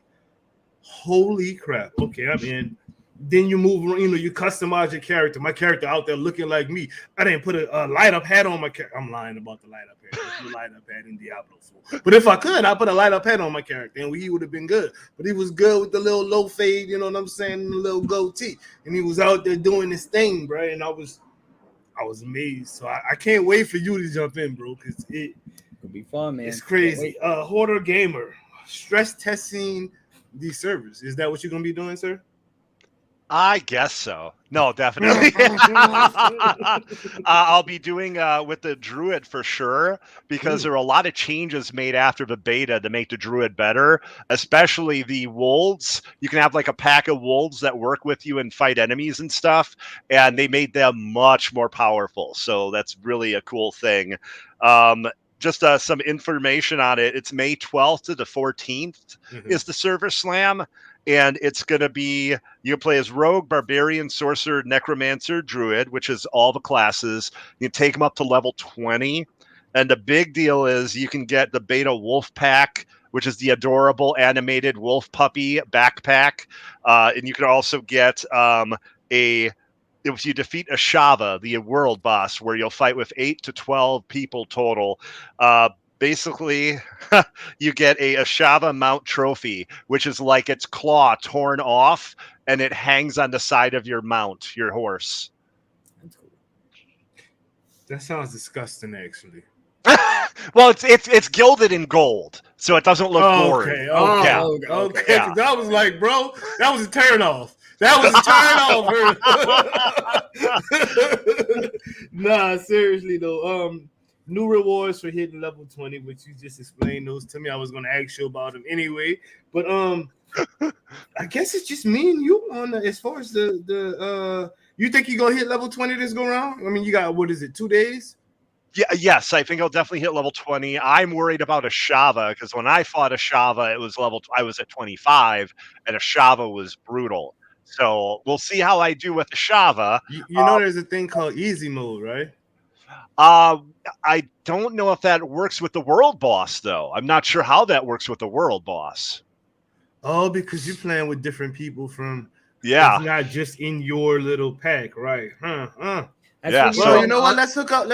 holy crap. Okay, I'm in. Then you move around, you customize your character. My character out there looking like me. I didn't put a light up hat on my character. I'm lying about the light up hat. There's no light up hat in Diablo 4. But if I could, I'd put a light up hat on my character and he would have been good. But he was good with the little low fade, you know what I'm saying? The little goatee. And he was out there doing his thing, bro. And I was amazed. So I can't wait for you to jump in, bro, because it'll be fun, man. It's crazy. Hoarder Gamer, stress testing these servers. Is that what you're gonna be doing, sir? I guess so. No, definitely. I'll be doing with the Druid for sure, because there are a lot of changes made after the beta to make the Druid better, especially the wolves. You can have like a pack of wolves that work with you and fight enemies and stuff, and they made them much more powerful. So that's really a cool thing. Just some information on it. It's May 12th to the 14th is the Server Slam. And it's going to be, you can play as Rogue, Barbarian, Sorcerer, Necromancer, Druid, which is all the classes. You can take them up to level 20. And the big deal is you can get the Beta Wolf Pack, which is the adorable animated wolf puppy backpack. And you can also get if you defeat Ashava, the world boss, where you'll fight with 8 to 12 people total, basically, you get a Ashava mount trophy, which is like its claw torn off, and it hangs on the side of your mount, your horse. That sounds disgusting, actually. Well, it's gilded in gold, so it doesn't look gory. Okay. Yeah. I was like, bro, that was a turn off. That was a turn off. Nah, seriously though. New rewards for hitting level 20, which you just explained those to me. I was going to ask you about them anyway, but I guess it's just me and you on as far as the you think you're going to hit level 20 this go around? I mean, you got, what is it, 2 days? Yeah, yes, I think I'll definitely hit level 20. I'm worried about Ashava because when I fought Ashava, I was at 25, and Ashava was brutal. So we'll see how I do with Ashava. You know, there's a thing called easy mode, right? I don't know if that works with the world boss, though. I'm not sure how that works with the world boss. Oh, because you're playing with different people from it's not just in your little pack, right? Yeah. Well, you know what? Let's hook up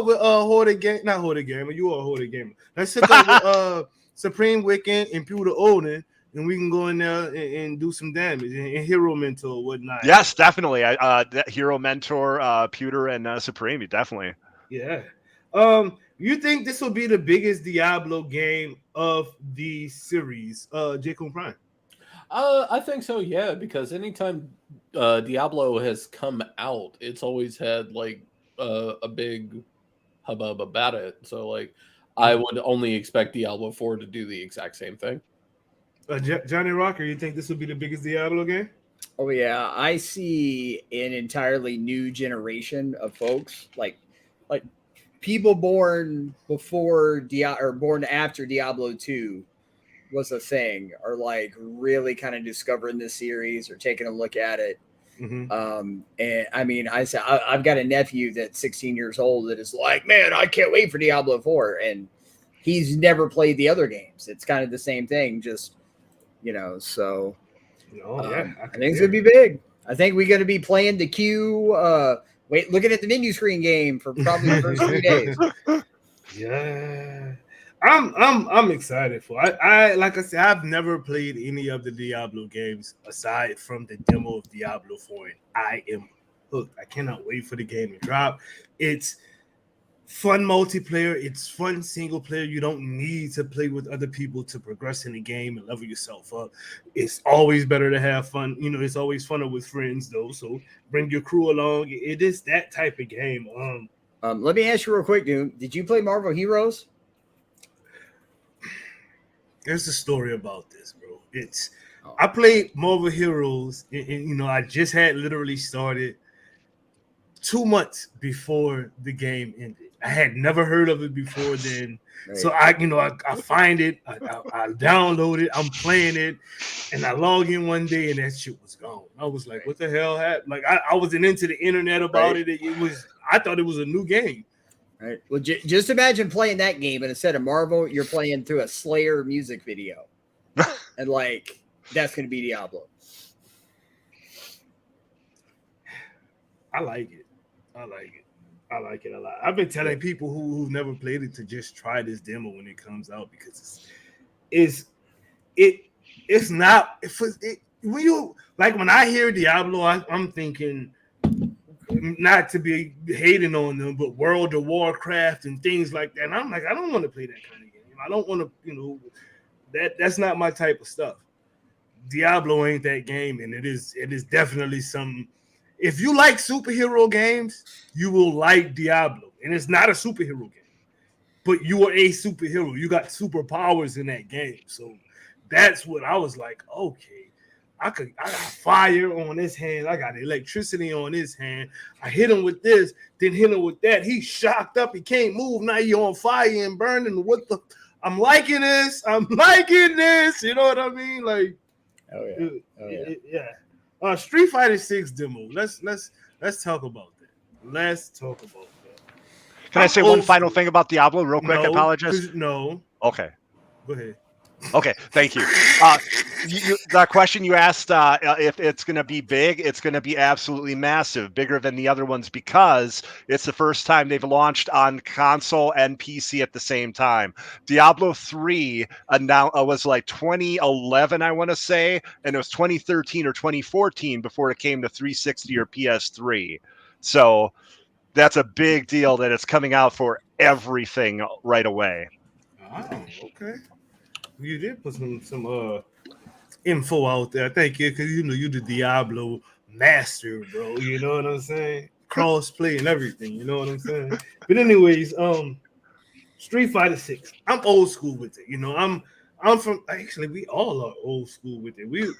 with Hoarder Game. Not Hoarder Gamer. You are a Hoarder Gamer. Let's hook up with Supreme Wiccan and Pewter Odin, and we can go in there and do some damage and Hero Mentor or whatnot. Yes, definitely. That Hero Mentor, Pewter, and Supreme, definitely. Yeah. You think this will be the biggest Diablo game of the series, Jacob Prime? I think so, yeah, because anytime Diablo has come out, it's always had like a big hubbub about it. So like I would only expect Diablo 4 to do the exact same thing. Johnny Rocker, you think this will be the biggest Diablo game? Oh yeah, I see an entirely new generation of folks like people born before or born after Diablo 2 was a thing, are like really kind of discovering this series or taking a look at it. And I mean, I've got a nephew that's 16 years old that is like, man, I can't wait for Diablo 4, and he's never played the other games. It's kind of the same thing, just so. I think it's gonna be big. I think we're gonna be playing the queue. Looking at the menu screen game for probably the first 3 days. Yeah, I'm excited for. I like I said, I've never played any of the Diablo games aside from the demo of Diablo 4, and I am hooked. I cannot wait for the game to drop. It's fun multiplayer. It's fun single player. You don't need to play with other people to progress in the game and level yourself up. It's always better to have fun. It's always funner with friends though. So bring your crew along. It is that type of game. Let me ask you real quick, dude. Did you play Marvel Heroes? There's a story about this, bro. I played Marvel Heroes, and I just had literally started. 2 months before the game ended. I had never heard of it before then. Right. So I find it, I download it, I'm playing it, and I log in one day and that shit was gone. I was like, what the hell happened? Like I wasn't into the internet about it. I thought it was a new game. Right. Well, just imagine playing that game, and instead of Marvel, you're playing through a Slayer music video, and like that's going to be Diablo. I like it. I like it a lot. I've been telling people who've never played it to just try this demo when it comes out because it's not when you like when I hear Diablo, I'm thinking not to be hating on them, but World of Warcraft and things like that. And I'm like, I don't want to play that kind of game. I don't want to, that's not my type of stuff. Diablo ain't that game, and it is definitely some. If you like superhero games, you will like Diablo. And it's not a superhero game, but you are a superhero. You got superpowers in that game. So that's what I was like, okay. I got fire on his hand. I got electricity on his hand. I hit him with this, then hit him with that. He's shocked up. He can't move. Now you're on fire and burning. I'm liking this. You know what I mean? Like, yeah. Street Fighter 6 demo. Let's talk about that. Can I say one final thing about Diablo real quick? I apologize. No. Okay. Go ahead. Okay, thank you. The question you asked, if it's going to be big, it's going to be absolutely massive, bigger than the other ones because it's the first time they've launched on console and PC at the same time. Diablo 3 was like 2011, I want to say, and it was 2013 or 2014 before it came to 360 or PS3. So that's a big deal that it's coming out for everything right away. Oh, okay. You did put some info out there. Thank you, because you're the Diablo master, bro. You know what I'm saying? Cross play and everything. You know what I'm saying? But anyways, Street Fighter 6. I'm old school with it. I'm from we all are old school with it.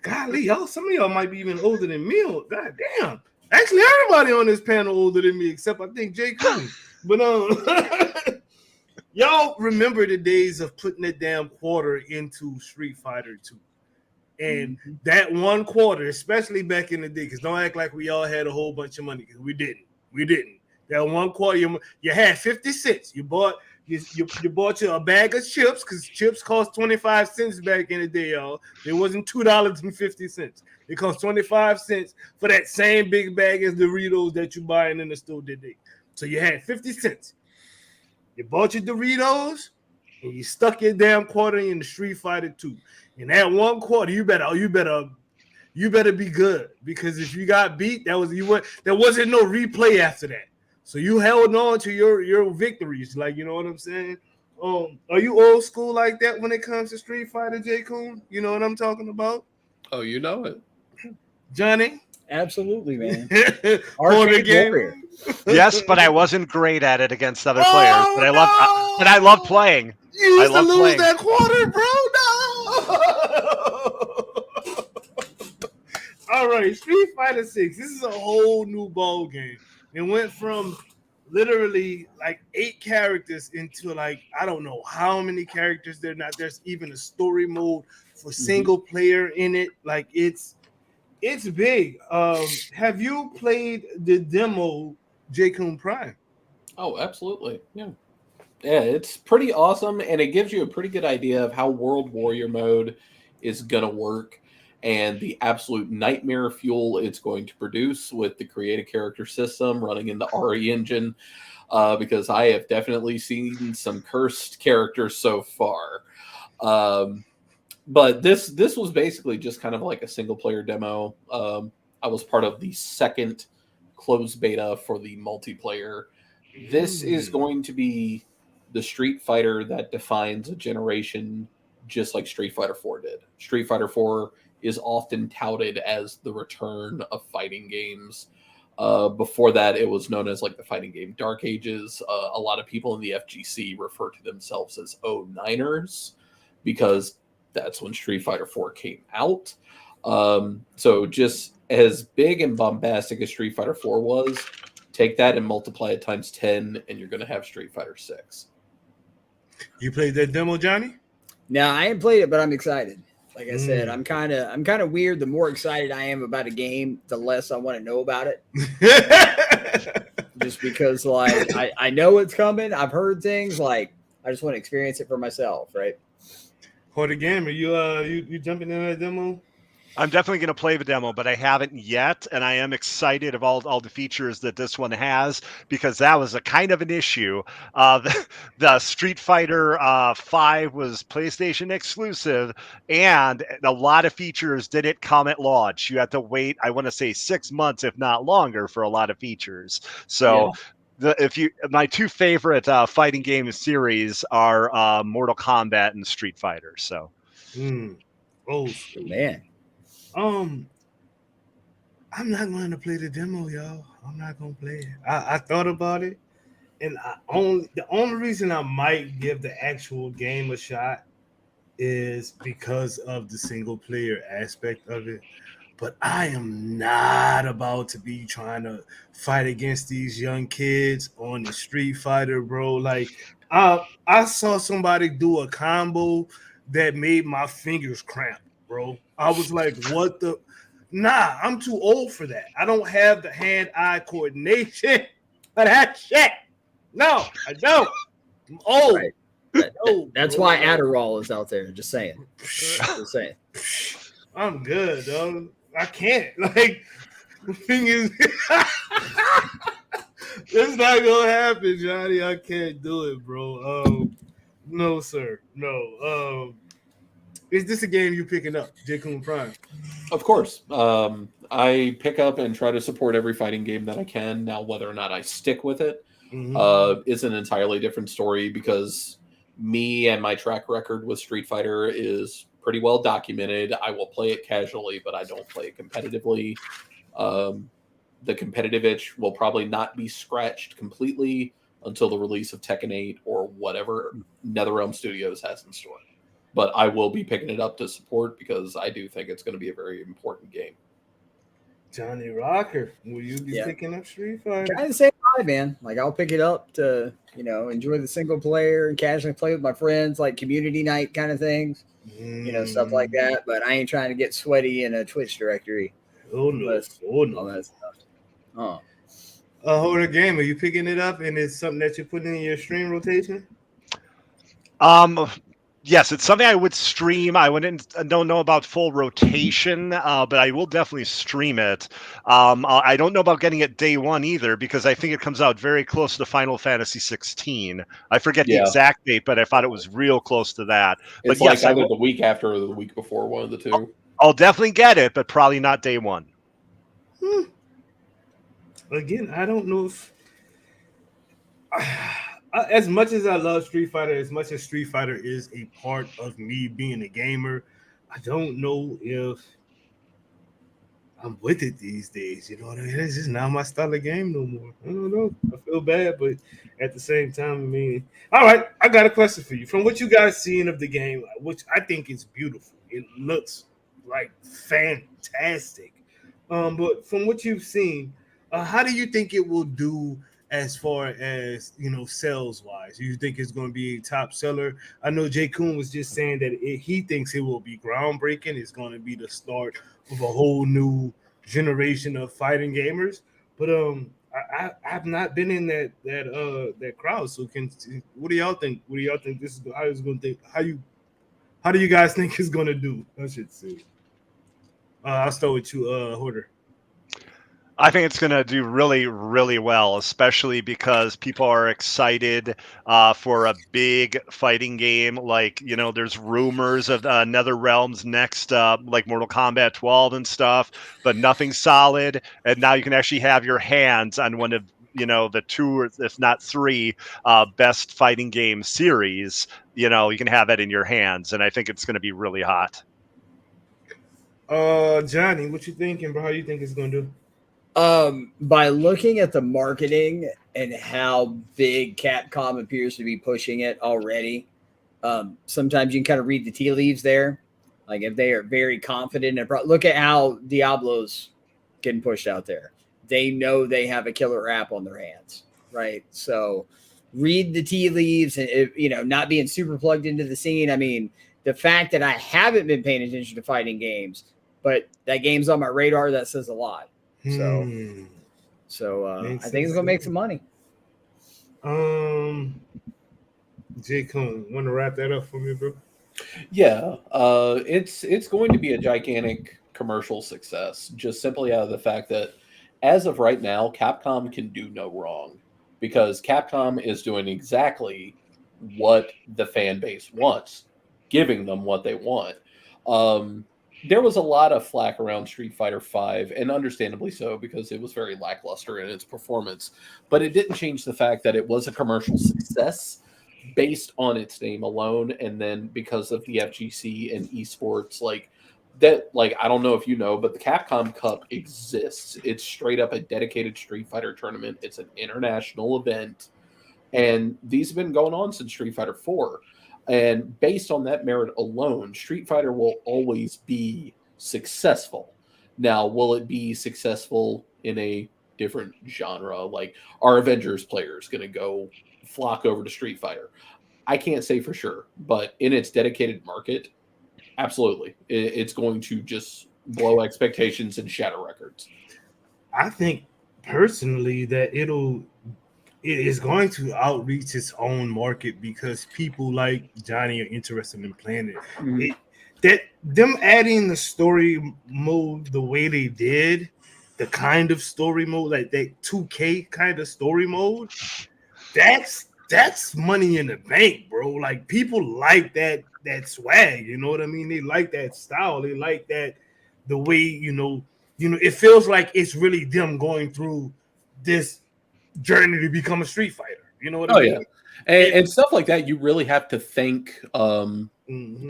Golly, y'all, some of y'all might be even older than me. God damn. Actually, everybody on this panel older than me, except I think Jay Coon. But y'all remember the days of putting that damn quarter into Street Fighter 2. And that one quarter, especially back in the day, because don't act like we all had a whole bunch of money, because we didn't. That one quarter, you had 50 cents. You bought you a bag of chips, because chips cost 25 cents back in the day, y'all. It wasn't $2.50. It cost 25 cents for that same big bag as Doritos that you buying in the store today. So you had 50 cents. You bought your Doritos and you stuck your damn quarter in the Street Fighter 2. And that one quarter, you better be good, because if you got beat, there wasn't no replay after that. So you held on to your victories, like, you know what I'm saying? Are you old school like that when it comes to Street Fighter, J. Coon? You know what I'm talking about? Oh, you know it, Johnny. Absolutely, man. Arcade game. Yes, but I wasn't great at it against other players. But I loved playing. You used to lose that quarter, bro. No. All right, Street Fighter 6. This is a whole new ball game. It went from literally like 8 characters into like I don't know how many characters there. Not there's even a story mode for single player in it. Like it's big. Have you played the demo, J. Coon Prime? Oh, absolutely. Yeah, it's pretty awesome, and it gives you a pretty good idea of how World Warrior mode is gonna work and the absolute nightmare fuel it's going to produce with the create a character system running in the RE engine. Because I have definitely seen some cursed characters so far. But this was basically just kind of like a single player demo. I was part of the second closed beta for the multiplayer. This is going to be the Street Fighter that defines a generation, just like Street Fighter 4 did. Street Fighter 4 is often touted as the return of fighting games. Before that, it was known as like the fighting game Dark Ages. A lot of people in the FGC refer to themselves as 09ers because that's when Street Fighter 4 came out. So just as big and bombastic as Street Fighter 4 was, Take that and multiply it times 10, and you're going to have Street Fighter 6. You played that demo, Johnny? No, I ain't played it, but I'm excited. Like I said, I'm kind of weird. The more excited I am about a game, the less I want to know about it. Just because, like, I know it's coming. I've heard things. Like, I just want to experience it for myself, right? Hoarder Gamer, you jumping in that demo? I'm definitely going to play the demo, but I haven't yet, and I am excited of all the features that this one has, because that was a kind of an issue. The Street Fighter 5 was PlayStation exclusive, and a lot of features didn't come at launch. You had to wait, I want to say 6 months, if not longer, for a lot of features. So. Yeah. My two favorite fighting game series are Mortal Kombat and Street Fighter. So, oh man. I'm not going to play the demo, y'all. I'm not going to play it. I thought about it, and the only reason I might give the actual game a shot is because of the single player aspect of it. But I am not about to be trying to fight against these young kids on the Street Fighter, bro. Like, I saw somebody do a combo that made my fingers cramp, bro. I was like, what the? Nah, I'm too old for that. I don't have the hand-eye coordination for that shit. No, I don't. I'm old. Right. That's why Adderall is out there. Just saying. Just saying. I'm good, dog. I can't. Like, the thing is, it's not gonna happen, Johnny. I can't do it, bro. No, sir. No. Is this a game you picking up, J-Kun Prime? Of course. I pick up and try to support every fighting game that I can. Now, whether or not I stick with it is an entirely different story, because me and my track record with Street Fighter is pretty well documented. I will play it casually, but I don't play it competitively. The competitive itch will probably not be scratched completely until the release of Tekken 8 or whatever NetherRealm Studios has in store. But I will be picking it up to support, because I do think it's going to be a very important game. Johnny Rocker, will you be picking up Street Fighter? Kind of the same vibe, man. Like, I'll pick it up to, enjoy the single player and casually play with my friends, like community night kind of things, stuff like that. But I ain't trying to get sweaty in a Twitch directory. Oh, no. All that stuff. Hoarder Game, are you picking it up, and it's something that you're putting in your stream rotation? Yes, it's something I would stream. I don't know about full rotation, but I will definitely stream it. I don't know about getting it day one either, because I think it comes out very close to Final Fantasy 16. I forget the exact date, but I thought it was real close to that. It's but like either the week after or the week before, one of the two. I'll definitely get it, but probably not day one. Again, I don't know if... as much as I love Street Fighter, as much as Street Fighter is a part of me being a gamer, I don't know if I'm with it these days. You know what I mean? It's just not my style of game no more. I don't know. I feel bad, but at the same time, I mean, all right, I got a question for you. From what you guys seen of the game, which I think is beautiful, it looks like fantastic. But from what you've seen, how do you think it will do as far as, sales wise? Do you think it's going to be a top seller? I know Jay Kuhn was just saying that he thinks it will be groundbreaking. It's going to be the start of a whole new generation of fighting gamers. But I've not been in that crowd. So what do y'all think? What do y'all think this is? How is going to think? How do you guys think it's going to do? I should say. I'll start with you, Hoarder. I think it's going to do really, really well, especially because people are excited for a big fighting game. Like, there's rumors of NetherRealm's next, like Mortal Kombat 12 and stuff, but nothing solid. And now you can actually have your hands on one of, the two, if not three, best fighting game series. You can have that in your hands, and I think it's going to be really hot. Johnny, what you thinking, bro? How you think it's going to do? By looking at the marketing and how big Capcom appears to be pushing it already, sometimes you can kind of read the tea leaves there. Like, if they are very confident, look at how Diablo's getting pushed out there. they know they have a killer app on their hands, right? So read the tea leaves and, not being super plugged into the scene. I mean, the fact that I haven't been paying attention to fighting games, but that game's on my radar, that says a lot. So I think it's going to make some money. J. Coon, want to wrap that up for me, bro? Yeah, it's going to be a gigantic commercial success, just simply out of the fact that as of right now, Capcom can do no wrong because Capcom is doing exactly what the fan base wants, giving them what they want. There was a lot of flack around Street Fighter V, and understandably so, because it was very lackluster in its performance, but it didn't change the fact that it was a commercial success based on its name alone, and then because of the FGC and esports, I don't know if you know, but the Capcom Cup exists. It's straight up a dedicated Street Fighter tournament. It's an international event, and these have been going on since Street Fighter 4. And based on that merit alone, Street Fighter will always be successful. Now, will it be successful in a different genre? Like, are Avengers players going to go flock over to Street Fighter? I can't say for sure, but in its dedicated market, absolutely. It's going to just blow expectations and shatter records. I think personally that it is going to outreach its own market because people like Johnny are interested in playing it. Mm-hmm. Them adding the story mode the way they did, the kind of story mode, like that 2K kind of story mode, that's money in the bank, bro. Like people like that swag, you know what I mean? They like that style. They like that the way, it feels like it's really them going through this journey to become a Street Fighter. You know what I mean? Yeah. And stuff like that, you really have to thank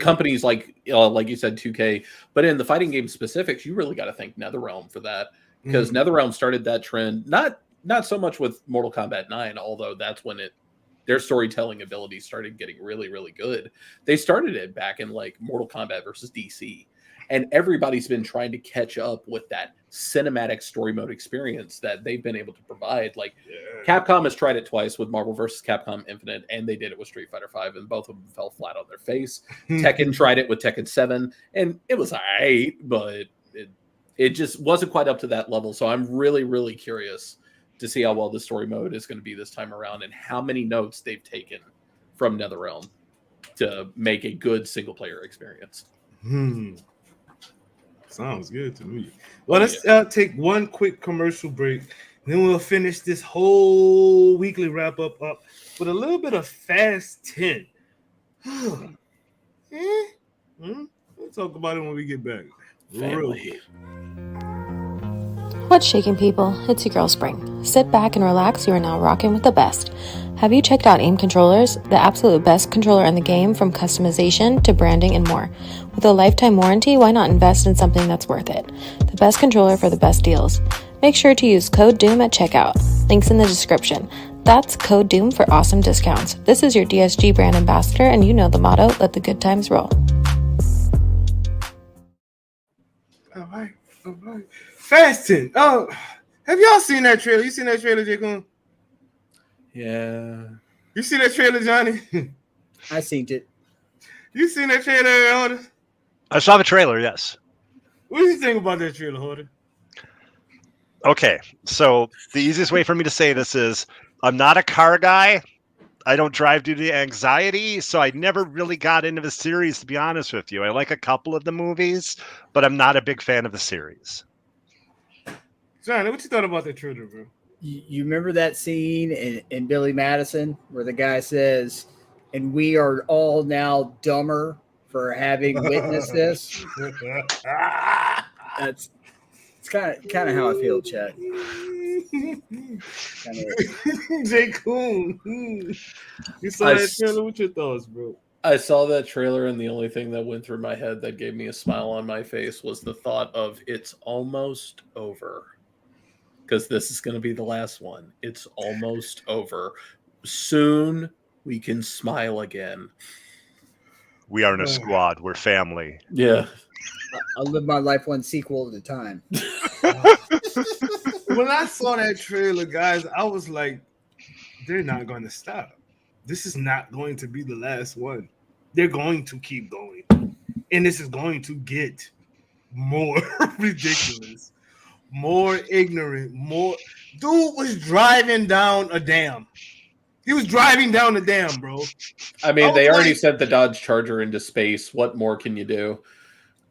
companies like you said, 2K, but in the fighting game specifics, you really got to thank NetherRealm for that, because NetherRealm started that trend, not so much with Mortal Kombat 9, although that's when their storytelling ability started getting really, really good. They started it back in like Mortal Kombat versus DC, and everybody's been trying to catch up with that cinematic story mode experience that they've been able to provide. Like Capcom has tried it twice with Marvel vs. Capcom Infinite, and they did it with Street Fighter V, and both of them fell flat on their face. Tekken tried it with Tekken 7, and it was all right, but it just wasn't quite up to that level. So I'm really, really curious to see how well the story mode is going to be this time around, and how many notes they've taken from NetherRealm to make a good single player experience. Sounds good to me. Well, let's take one quick commercial break. Then we'll finish this whole weekly wrap up with a little bit of Fast 10. We'll talk about it when we get back. Family. What's shaking, people? It's your girl Spring. Sit back and relax. You are now rocking with the best. Have you checked out AIM controllers? The absolute best controller in the game, from customization to branding and more. With a lifetime warranty, why not invest in something that's worth it? The best controller for the best deals. Make sure to use code DOOM at checkout. Links in the description. That's code DOOM for awesome discounts. This is your DSG brand ambassador, and you know the motto, let the good times roll. All right. Fast 10. Oh, have y'all seen that trailer? You seen that trailer, J. Yeah. You see that trailer, Johnny? I seen it. You seen that trailer, Holder? I saw the trailer, yes. What do you think about that trailer, Holder? Okay, so the easiest way for me to say this is I'm not a car guy. I don't drive due to anxiety, so I never really got into the series, to be honest with you. I like a couple of the movies, but I'm not a big fan of the series. Johnny, what you thought about that trailer, bro? You remember that scene in Billy Madison where the guy says, "And we are all now dumber for having witnessed this"? It's kind of how I feel, Chad. J. Coon. You saw that trailer? What's your thoughts, bro? I saw that trailer, and the only thing that went through my head that gave me a smile on my face was the thought of it's almost over. Because this is going to be the last one. It's almost over. Soon we can smile again. We are in a squad. We're family. Yeah. I'll live my life one sequel at a time. when I saw that trailer, guys, I was like, they're not going to stop. This is not going to be the last one. They're going to keep going. And this is going to get more ridiculous, more ignorant, more. Dude was driving down a dam. He was driving down the dam, bro. I mean, they already sent the Dodge Charger into space. What more can you do?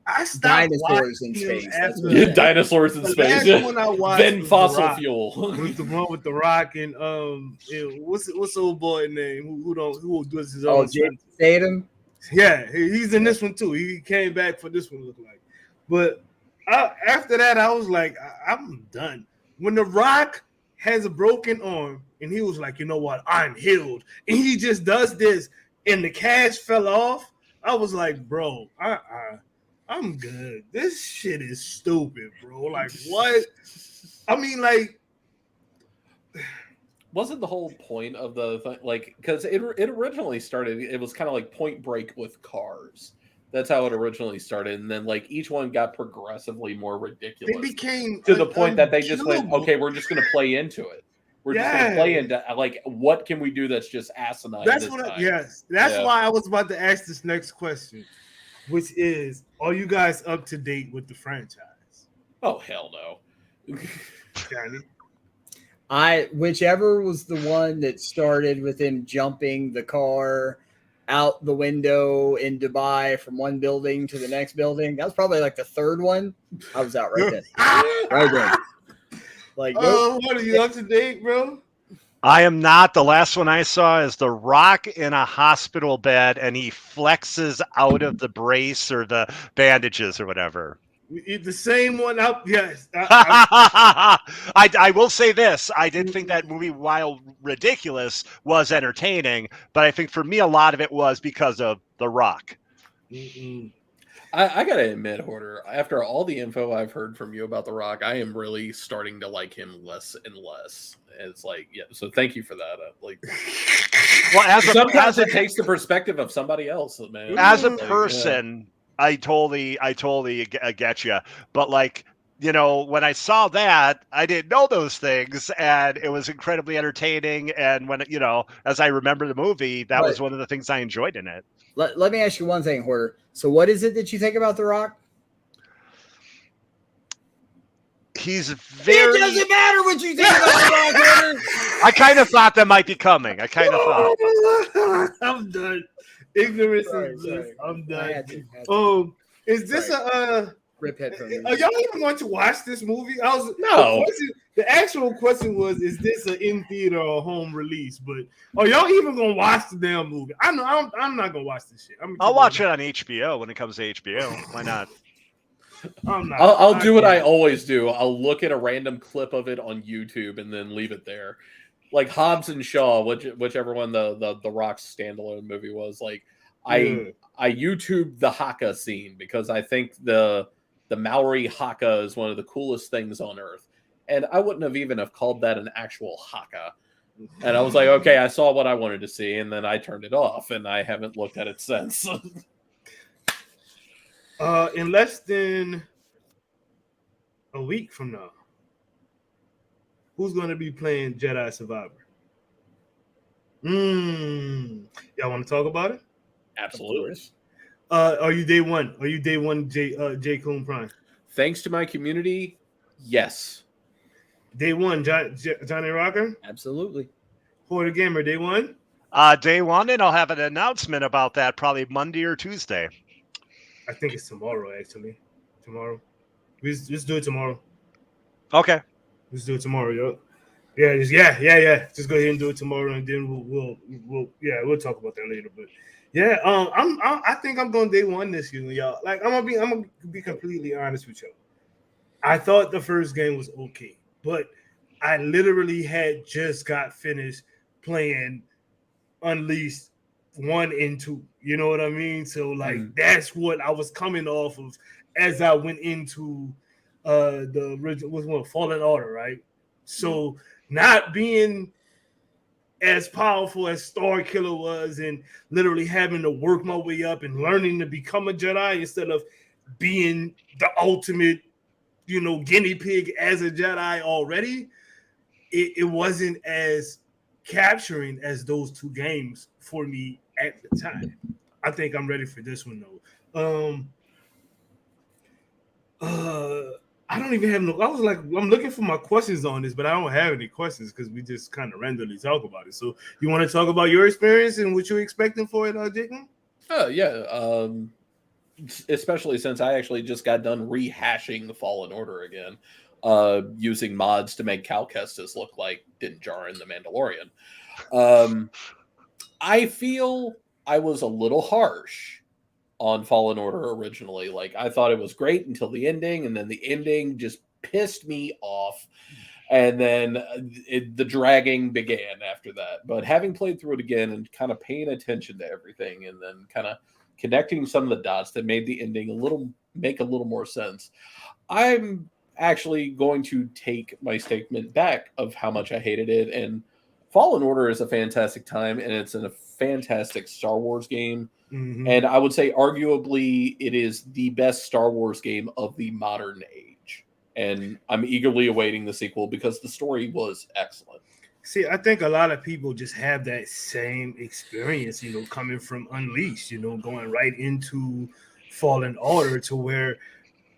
I stopped dinosaurs in space. Dinosaurs in space. One I watched then fossil the fuel. With the one with the Rock and what's the old boy name who does his own? Oh, Jason Statham. Yeah, he's in this one too. He came back for this one. Look like, but after that, I was like, I'm done. When the Rock has a broken arm and he was like, you know what, I'm healed, and he just does this, and the cast fell off. I was like, bro, I'm good. This shit is stupid, bro. Like, what? I mean, like, wasn't the whole point of the thing, like, because it originally started, it was kind of like Point Break with cars. That's how it originally started, and then like each one got progressively more ridiculous. It became to the point that they just went, okay, we're just going to play into it. We're just going to play into, like, what can we do that's just asinine? That's why I was about to ask this next question, which is, are you guys up to date with the franchise? Oh, hell no. Johnny? Whichever was the one that started with him jumping the car out the window in Dubai from one building to the next building. That was probably like the third one. I was out right then. Right then. Like, what are you up to date, bro? I am not. The last one I saw is The Rock in a hospital bed, and he flexes out of the brace or the bandages or whatever. The same one up, yes. I will say this. I did think that movie, while ridiculous, was entertaining, but I think for me a lot of it was because of The Rock. I gotta admit, Hoarder, after all the info I've heard from you about The Rock, I am really starting to like him less and less. It's like, yeah, so thank you for that. Well, sometimes it takes the perspective of somebody else, man. As a person, I totally get you. But like, you know, when I saw that, I didn't know those things, and it was incredibly entertaining. And when, you know, as I remember the movie, that was one of the things I enjoyed in it. Let me ask you one thing, Hoarder. So what is it that you think about The Rock? He's very... It doesn't matter what you think about The Rock, Hoarder. I kind of thought that might be coming. I kind of thought. I'm done. Ignorance is bliss. I'm done. Is this Rip headphones? Are y'all even going to watch this movie? No. The actual question was, is this an in theater or home release? But are y'all even going to watch the damn movie? I'm not going to watch this shit. I'll watch it on HBO when it comes to HBO. Why not? I'll do what I always do. I'll look at a random clip of it on YouTube and then leave it there. Like Hobbs and Shaw, whichever one the Rock's standalone movie was. Like I YouTubed the Haka scene because I think the Maori Haka is one of the coolest things on earth. And I wouldn't have even called that an actual Haka. And I was like, okay, I saw what I wanted to see, and then I turned it off, and I haven't looked at it since. In less than a week from now, who's going to be playing Jedi Survivor? Y'all want to talk about it? Absolutely. Are you day one? Are you day one, J. Coon Prime? Thanks to my community, yes. Day one, Johnny Rocker? Absolutely. Hoarder Gamer, day one? Day one, and I'll have an announcement about that probably Monday or Tuesday. I think it's tomorrow, actually. Tomorrow. Just do it tomorrow. Okay. Let's do it tomorrow, yo. Yeah. Just go ahead and do it tomorrow, and then we'll talk about that later. But yeah, I think I'm going day one this year, y'all. Like I'm gonna be completely honest with y'all. I thought the first game was okay, but I literally had just got finished playing Unleashed 1 and 2. You know what I mean? So like that's what I was coming off of as I went into the original was one Fallen Order, right? So not being as powerful as Star Killer was, and literally having to work my way up and learning to become a Jedi instead of being the ultimate, guinea pig as a Jedi already, it wasn't as capturing as those two games for me at the time. I think I'm ready for this one though. I don't even have no. I was like, I'm looking for my questions on this, but I don't have any questions because we just kind of randomly talk about it. So, you want to talk about your experience and what you're expecting for it, Jacob? Yeah. Especially since I actually just got done rehashing the Fallen Order again, using mods to make Cal Kestis look like Din Djarin the Mandalorian. I feel I was a little harsh on Fallen Order originally. Like, I thought it was great until the ending, and then the ending just pissed me off. And then the dragging began after that. But having played through it again and kind of paying attention to everything, and then kind of connecting some of the dots that made the ending make a little more sense, I'm actually going to take my statement back of how much I hated it. And Fallen Order is a fantastic time, and it's a fantastic Star Wars game. Mm-hmm. And I would say arguably it is the best Star Wars game of the modern age. And I'm eagerly awaiting the sequel because the story was excellent. See, I think a lot of people just have that same experience, coming from Unleashed, going right into Fallen Order, to where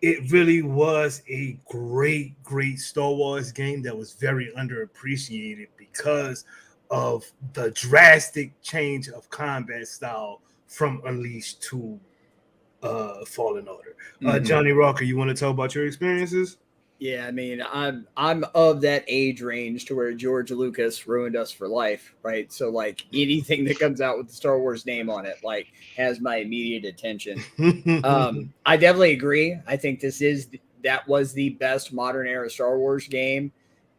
it really was a great, great Star Wars game that was very underappreciated because of the drastic change of combat style from Unleashed to Fallen Order. Johnny Rocker, you want to talk about your experiences? Yeah, I mean, I'm of that age range to where George Lucas ruined us for life, right? So like anything that comes out with the Star Wars name on it, like, has my immediate attention. I definitely agree. I think that was the best modern era Star Wars game.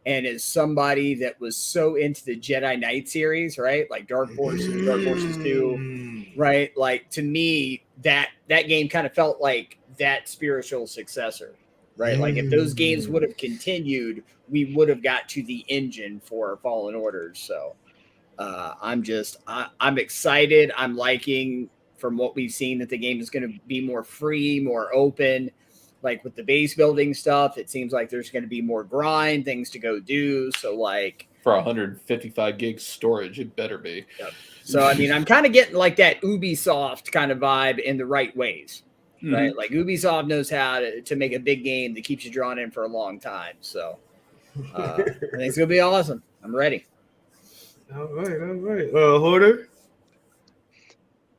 And as somebody that was so into the Jedi Knight series, right? Like Dark Forces, Dark Forces 2, right? Like, to me, that game kind of felt like that spiritual successor, right? Like, if those games would have continued, we would have got to the engine for Fallen Orders. So I'm excited. I'm liking, from what we've seen, that the game is going to be more free, more open. Like, with the base building stuff, it seems like there's going to be more grind, things to go do. So, like, for 155 gigs storage, it better be. Yep. So, I mean, I'm kind of getting like that Ubisoft kind of vibe in the right ways, right? Like, Ubisoft knows how to make a big game that keeps you drawn in for a long time. So, I think it's going to be awesome. I'm ready. All right. Hoarder?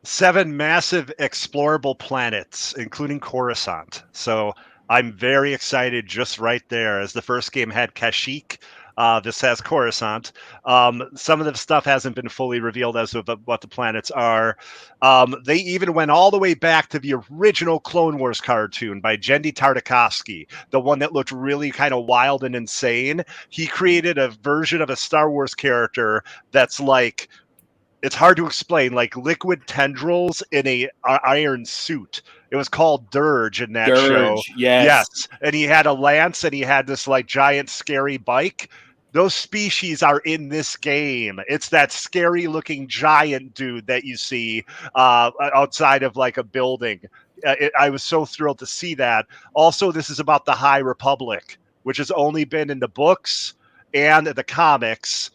7 massive explorable planets, including Coruscant. So I'm very excited just right there. As the first game had Kashyyyk, this has Coruscant. Some of the stuff hasn't been fully revealed as of what the planets are. They even went all the way back to the original Clone Wars cartoon by Genndy Tartakovsky, the one that looked really kind of wild and insane. He created a version of a Star Wars character that's like, it's hard to explain, like liquid tendrils in a iron suit. It was called Dirge in that show. Yes. And he had a lance and he had this like giant scary bike. Those species are in this game. It's that scary looking giant dude that you see outside of like a building. I was so thrilled to see that. Also, this is about the High Republic, which has only been in the books and the comics,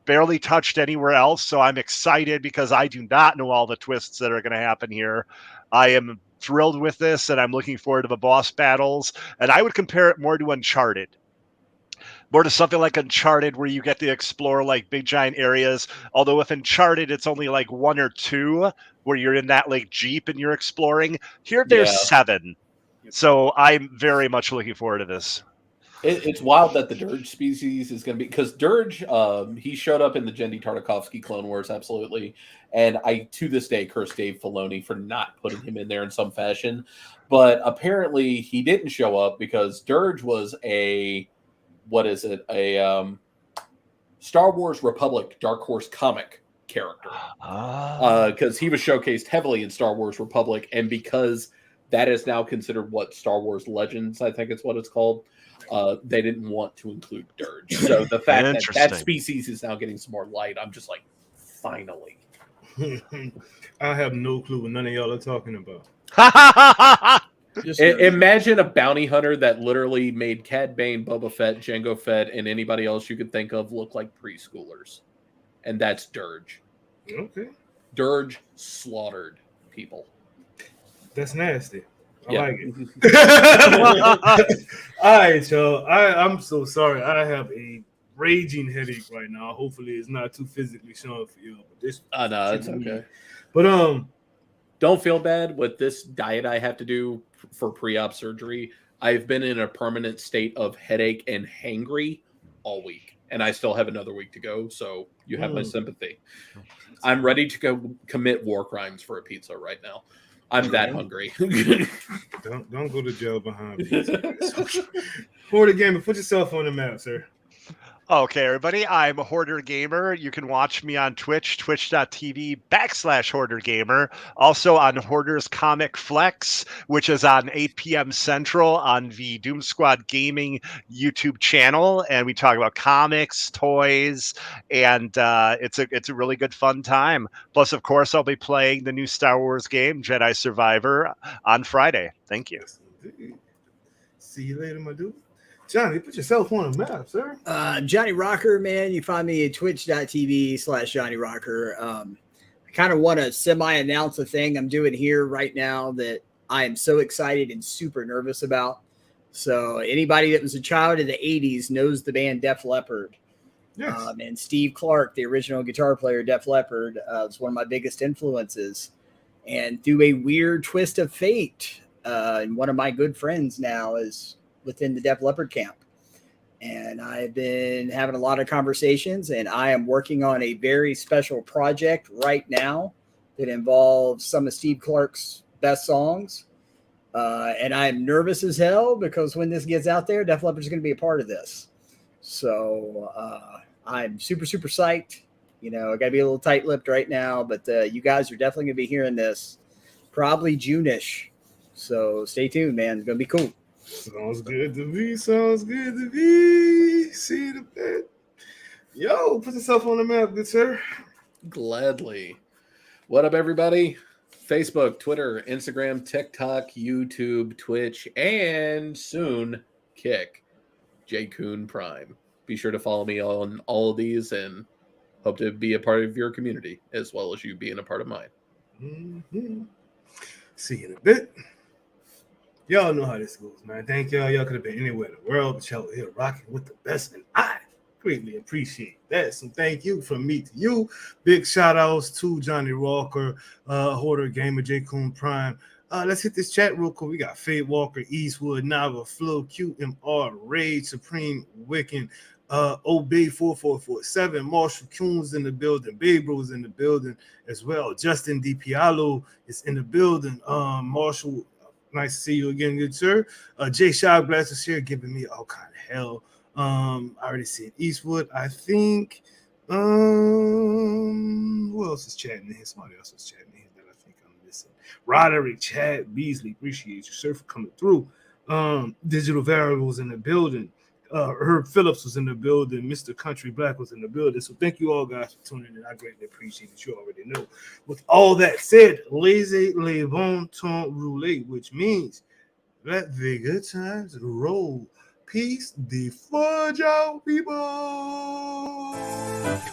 barely touched anywhere else. So I'm excited because I do not know all the twists that are going to happen here. I am thrilled with this, and I'm looking forward to the boss battles. And I would compare it more to Uncharted. More to something like Uncharted, where you get to explore like big giant areas. Although with Uncharted, it's only like 1 or 2 where you're in that like Jeep and you're exploring. Here, there's 7. So I'm very much looking forward to this. It's wild that the Dirge species is going to be, because Dirge, he showed up in the Genndy Tartakovsky Clone Wars, absolutely. And I, to this day, curse Dave Filoni for not putting him in there in some fashion. But apparently he didn't show up because Dirge was a Star Wars Republic Dark Horse comic character. Because he was showcased heavily in Star Wars Republic, and because that is now considered what Star Wars Legends, I think it's what it's called, they didn't want to include Dirge. So the fact that species is now getting some more light, I'm just like, finally. I have no clue what none of y'all are talking about. Imagine a bounty hunter that literally made Cad Bane, Boba Fett, Jango Fett, and anybody else you could think of look like preschoolers. And that's Dirge. Okay. Dirge slaughtered people. That's nasty. I like it. All right, y'all. I'm so sorry. I have a raging headache right now. Hopefully, it's not too physically showing for you. But this, no, it's okay. But don't feel bad with this diet I have to do for pre-op surgery. I've been in a permanent state of headache and hangry all week, and I still have another week to go. So you have my sympathy. I'm ready to go commit war crimes for a pizza right now. I'm that hungry. Don't go to jail behind me. For the game, put yourself on the map, sir. Okay, everybody. I'm a Hoarder Gamer. You can watch me on Twitch, twitch.tv/Hoarder Gamer. Also on Hoarder's Comic Flex, which is on 8 p.m. Central on the Doom Squad Gaming YouTube channel. And we talk about comics, toys, and it's a really good fun time. Plus, of course, I'll be playing the new Star Wars game, Jedi Survivor, on Friday. Thank you. See you later, my dude. Johnny, put yourself on the map, sir. Johnny Rocker, man. You find me at twitch.tv/Johnny Rocker. I kind of want to semi-announce a thing I'm doing here right now that I am so excited and super nervous about. So anybody that was a child in the 80s knows the band Def Leppard. Yes. And Steve Clark, the original guitar player, Def Leppard, is one of my biggest influences. And through a weird twist of fate, and one of my good friends now is within the Def Leppard camp. And I've been having a lot of conversations, and I am working on a very special project right now that involves some of Steve Clark's best songs. And I'm nervous as hell because when this gets out there, Def Leppard is going to be a part of this. So I'm super, super psyched. You know, I got to be a little tight-lipped right now, but you guys are definitely going to be hearing this probably June-ish. So stay tuned, man. It's going to be cool. Sounds good to me. Sounds good to me. See you in a bit. Yo, put yourself on the map, good sir. Gladly. What up, everybody? Facebook, Twitter, Instagram, TikTok, YouTube, Twitch, and soon Kick. J Coon Prime. Be sure to follow me on all of these and hope to be a part of your community as well as you being a part of mine. Mm-hmm. See you in a bit. Y'all know how this goes, man. Thank y'all. Y'all could have been anywhere in the world, but y'all here rocking with the best, and I greatly appreciate that. So thank you from me to you. Big shout outs to Johnny Walker, Hoarder Gamer, J Coon Prime. Let's hit this chat real quick. We got Fade Walker, Eastwood, Nava, Flo, QMR, Rage, Supreme, Wiccan, Obey 4447, Marshall Coons in the building, Babe Bros in the building as well. Justin DiPialo is in the building. Marshall, nice to see you again, good sir. Jay Shot Blast is here giving me all kind of hell. I already said Eastwood. I think who else is chatting in here? Somebody else is chatting in here that I think I'm missing. Roderick, Chad, Beasley, appreciate you, sir, for coming through. Digital Variables in the building. Herb Phillips was in the building. Mr. Country Black was in the building. So thank you all guys for tuning in. I greatly appreciate it. You already know. With all that said, laissez les bon temps rouler, which means let the good times roll. Peace, the fudge out, people.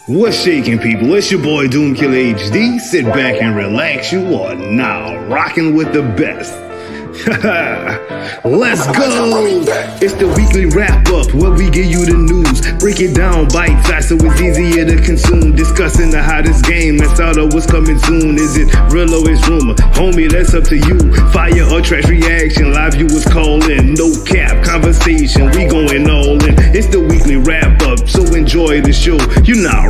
What's shaking, people? It's your boy Doomkiller HD. Sit back and relax. You are now rocking with the best. Let's go! It's the weekly wrap up where we give you the news. Break it down bite size so it's easier to consume. Discussing the hottest game and thought of what's coming soon. Is it real or is rumor? Homie, that's up to you. Fire or trash reaction. Live viewers call in. No cap conversation. We going all in. It's the weekly wrap up, so enjoy the show. You not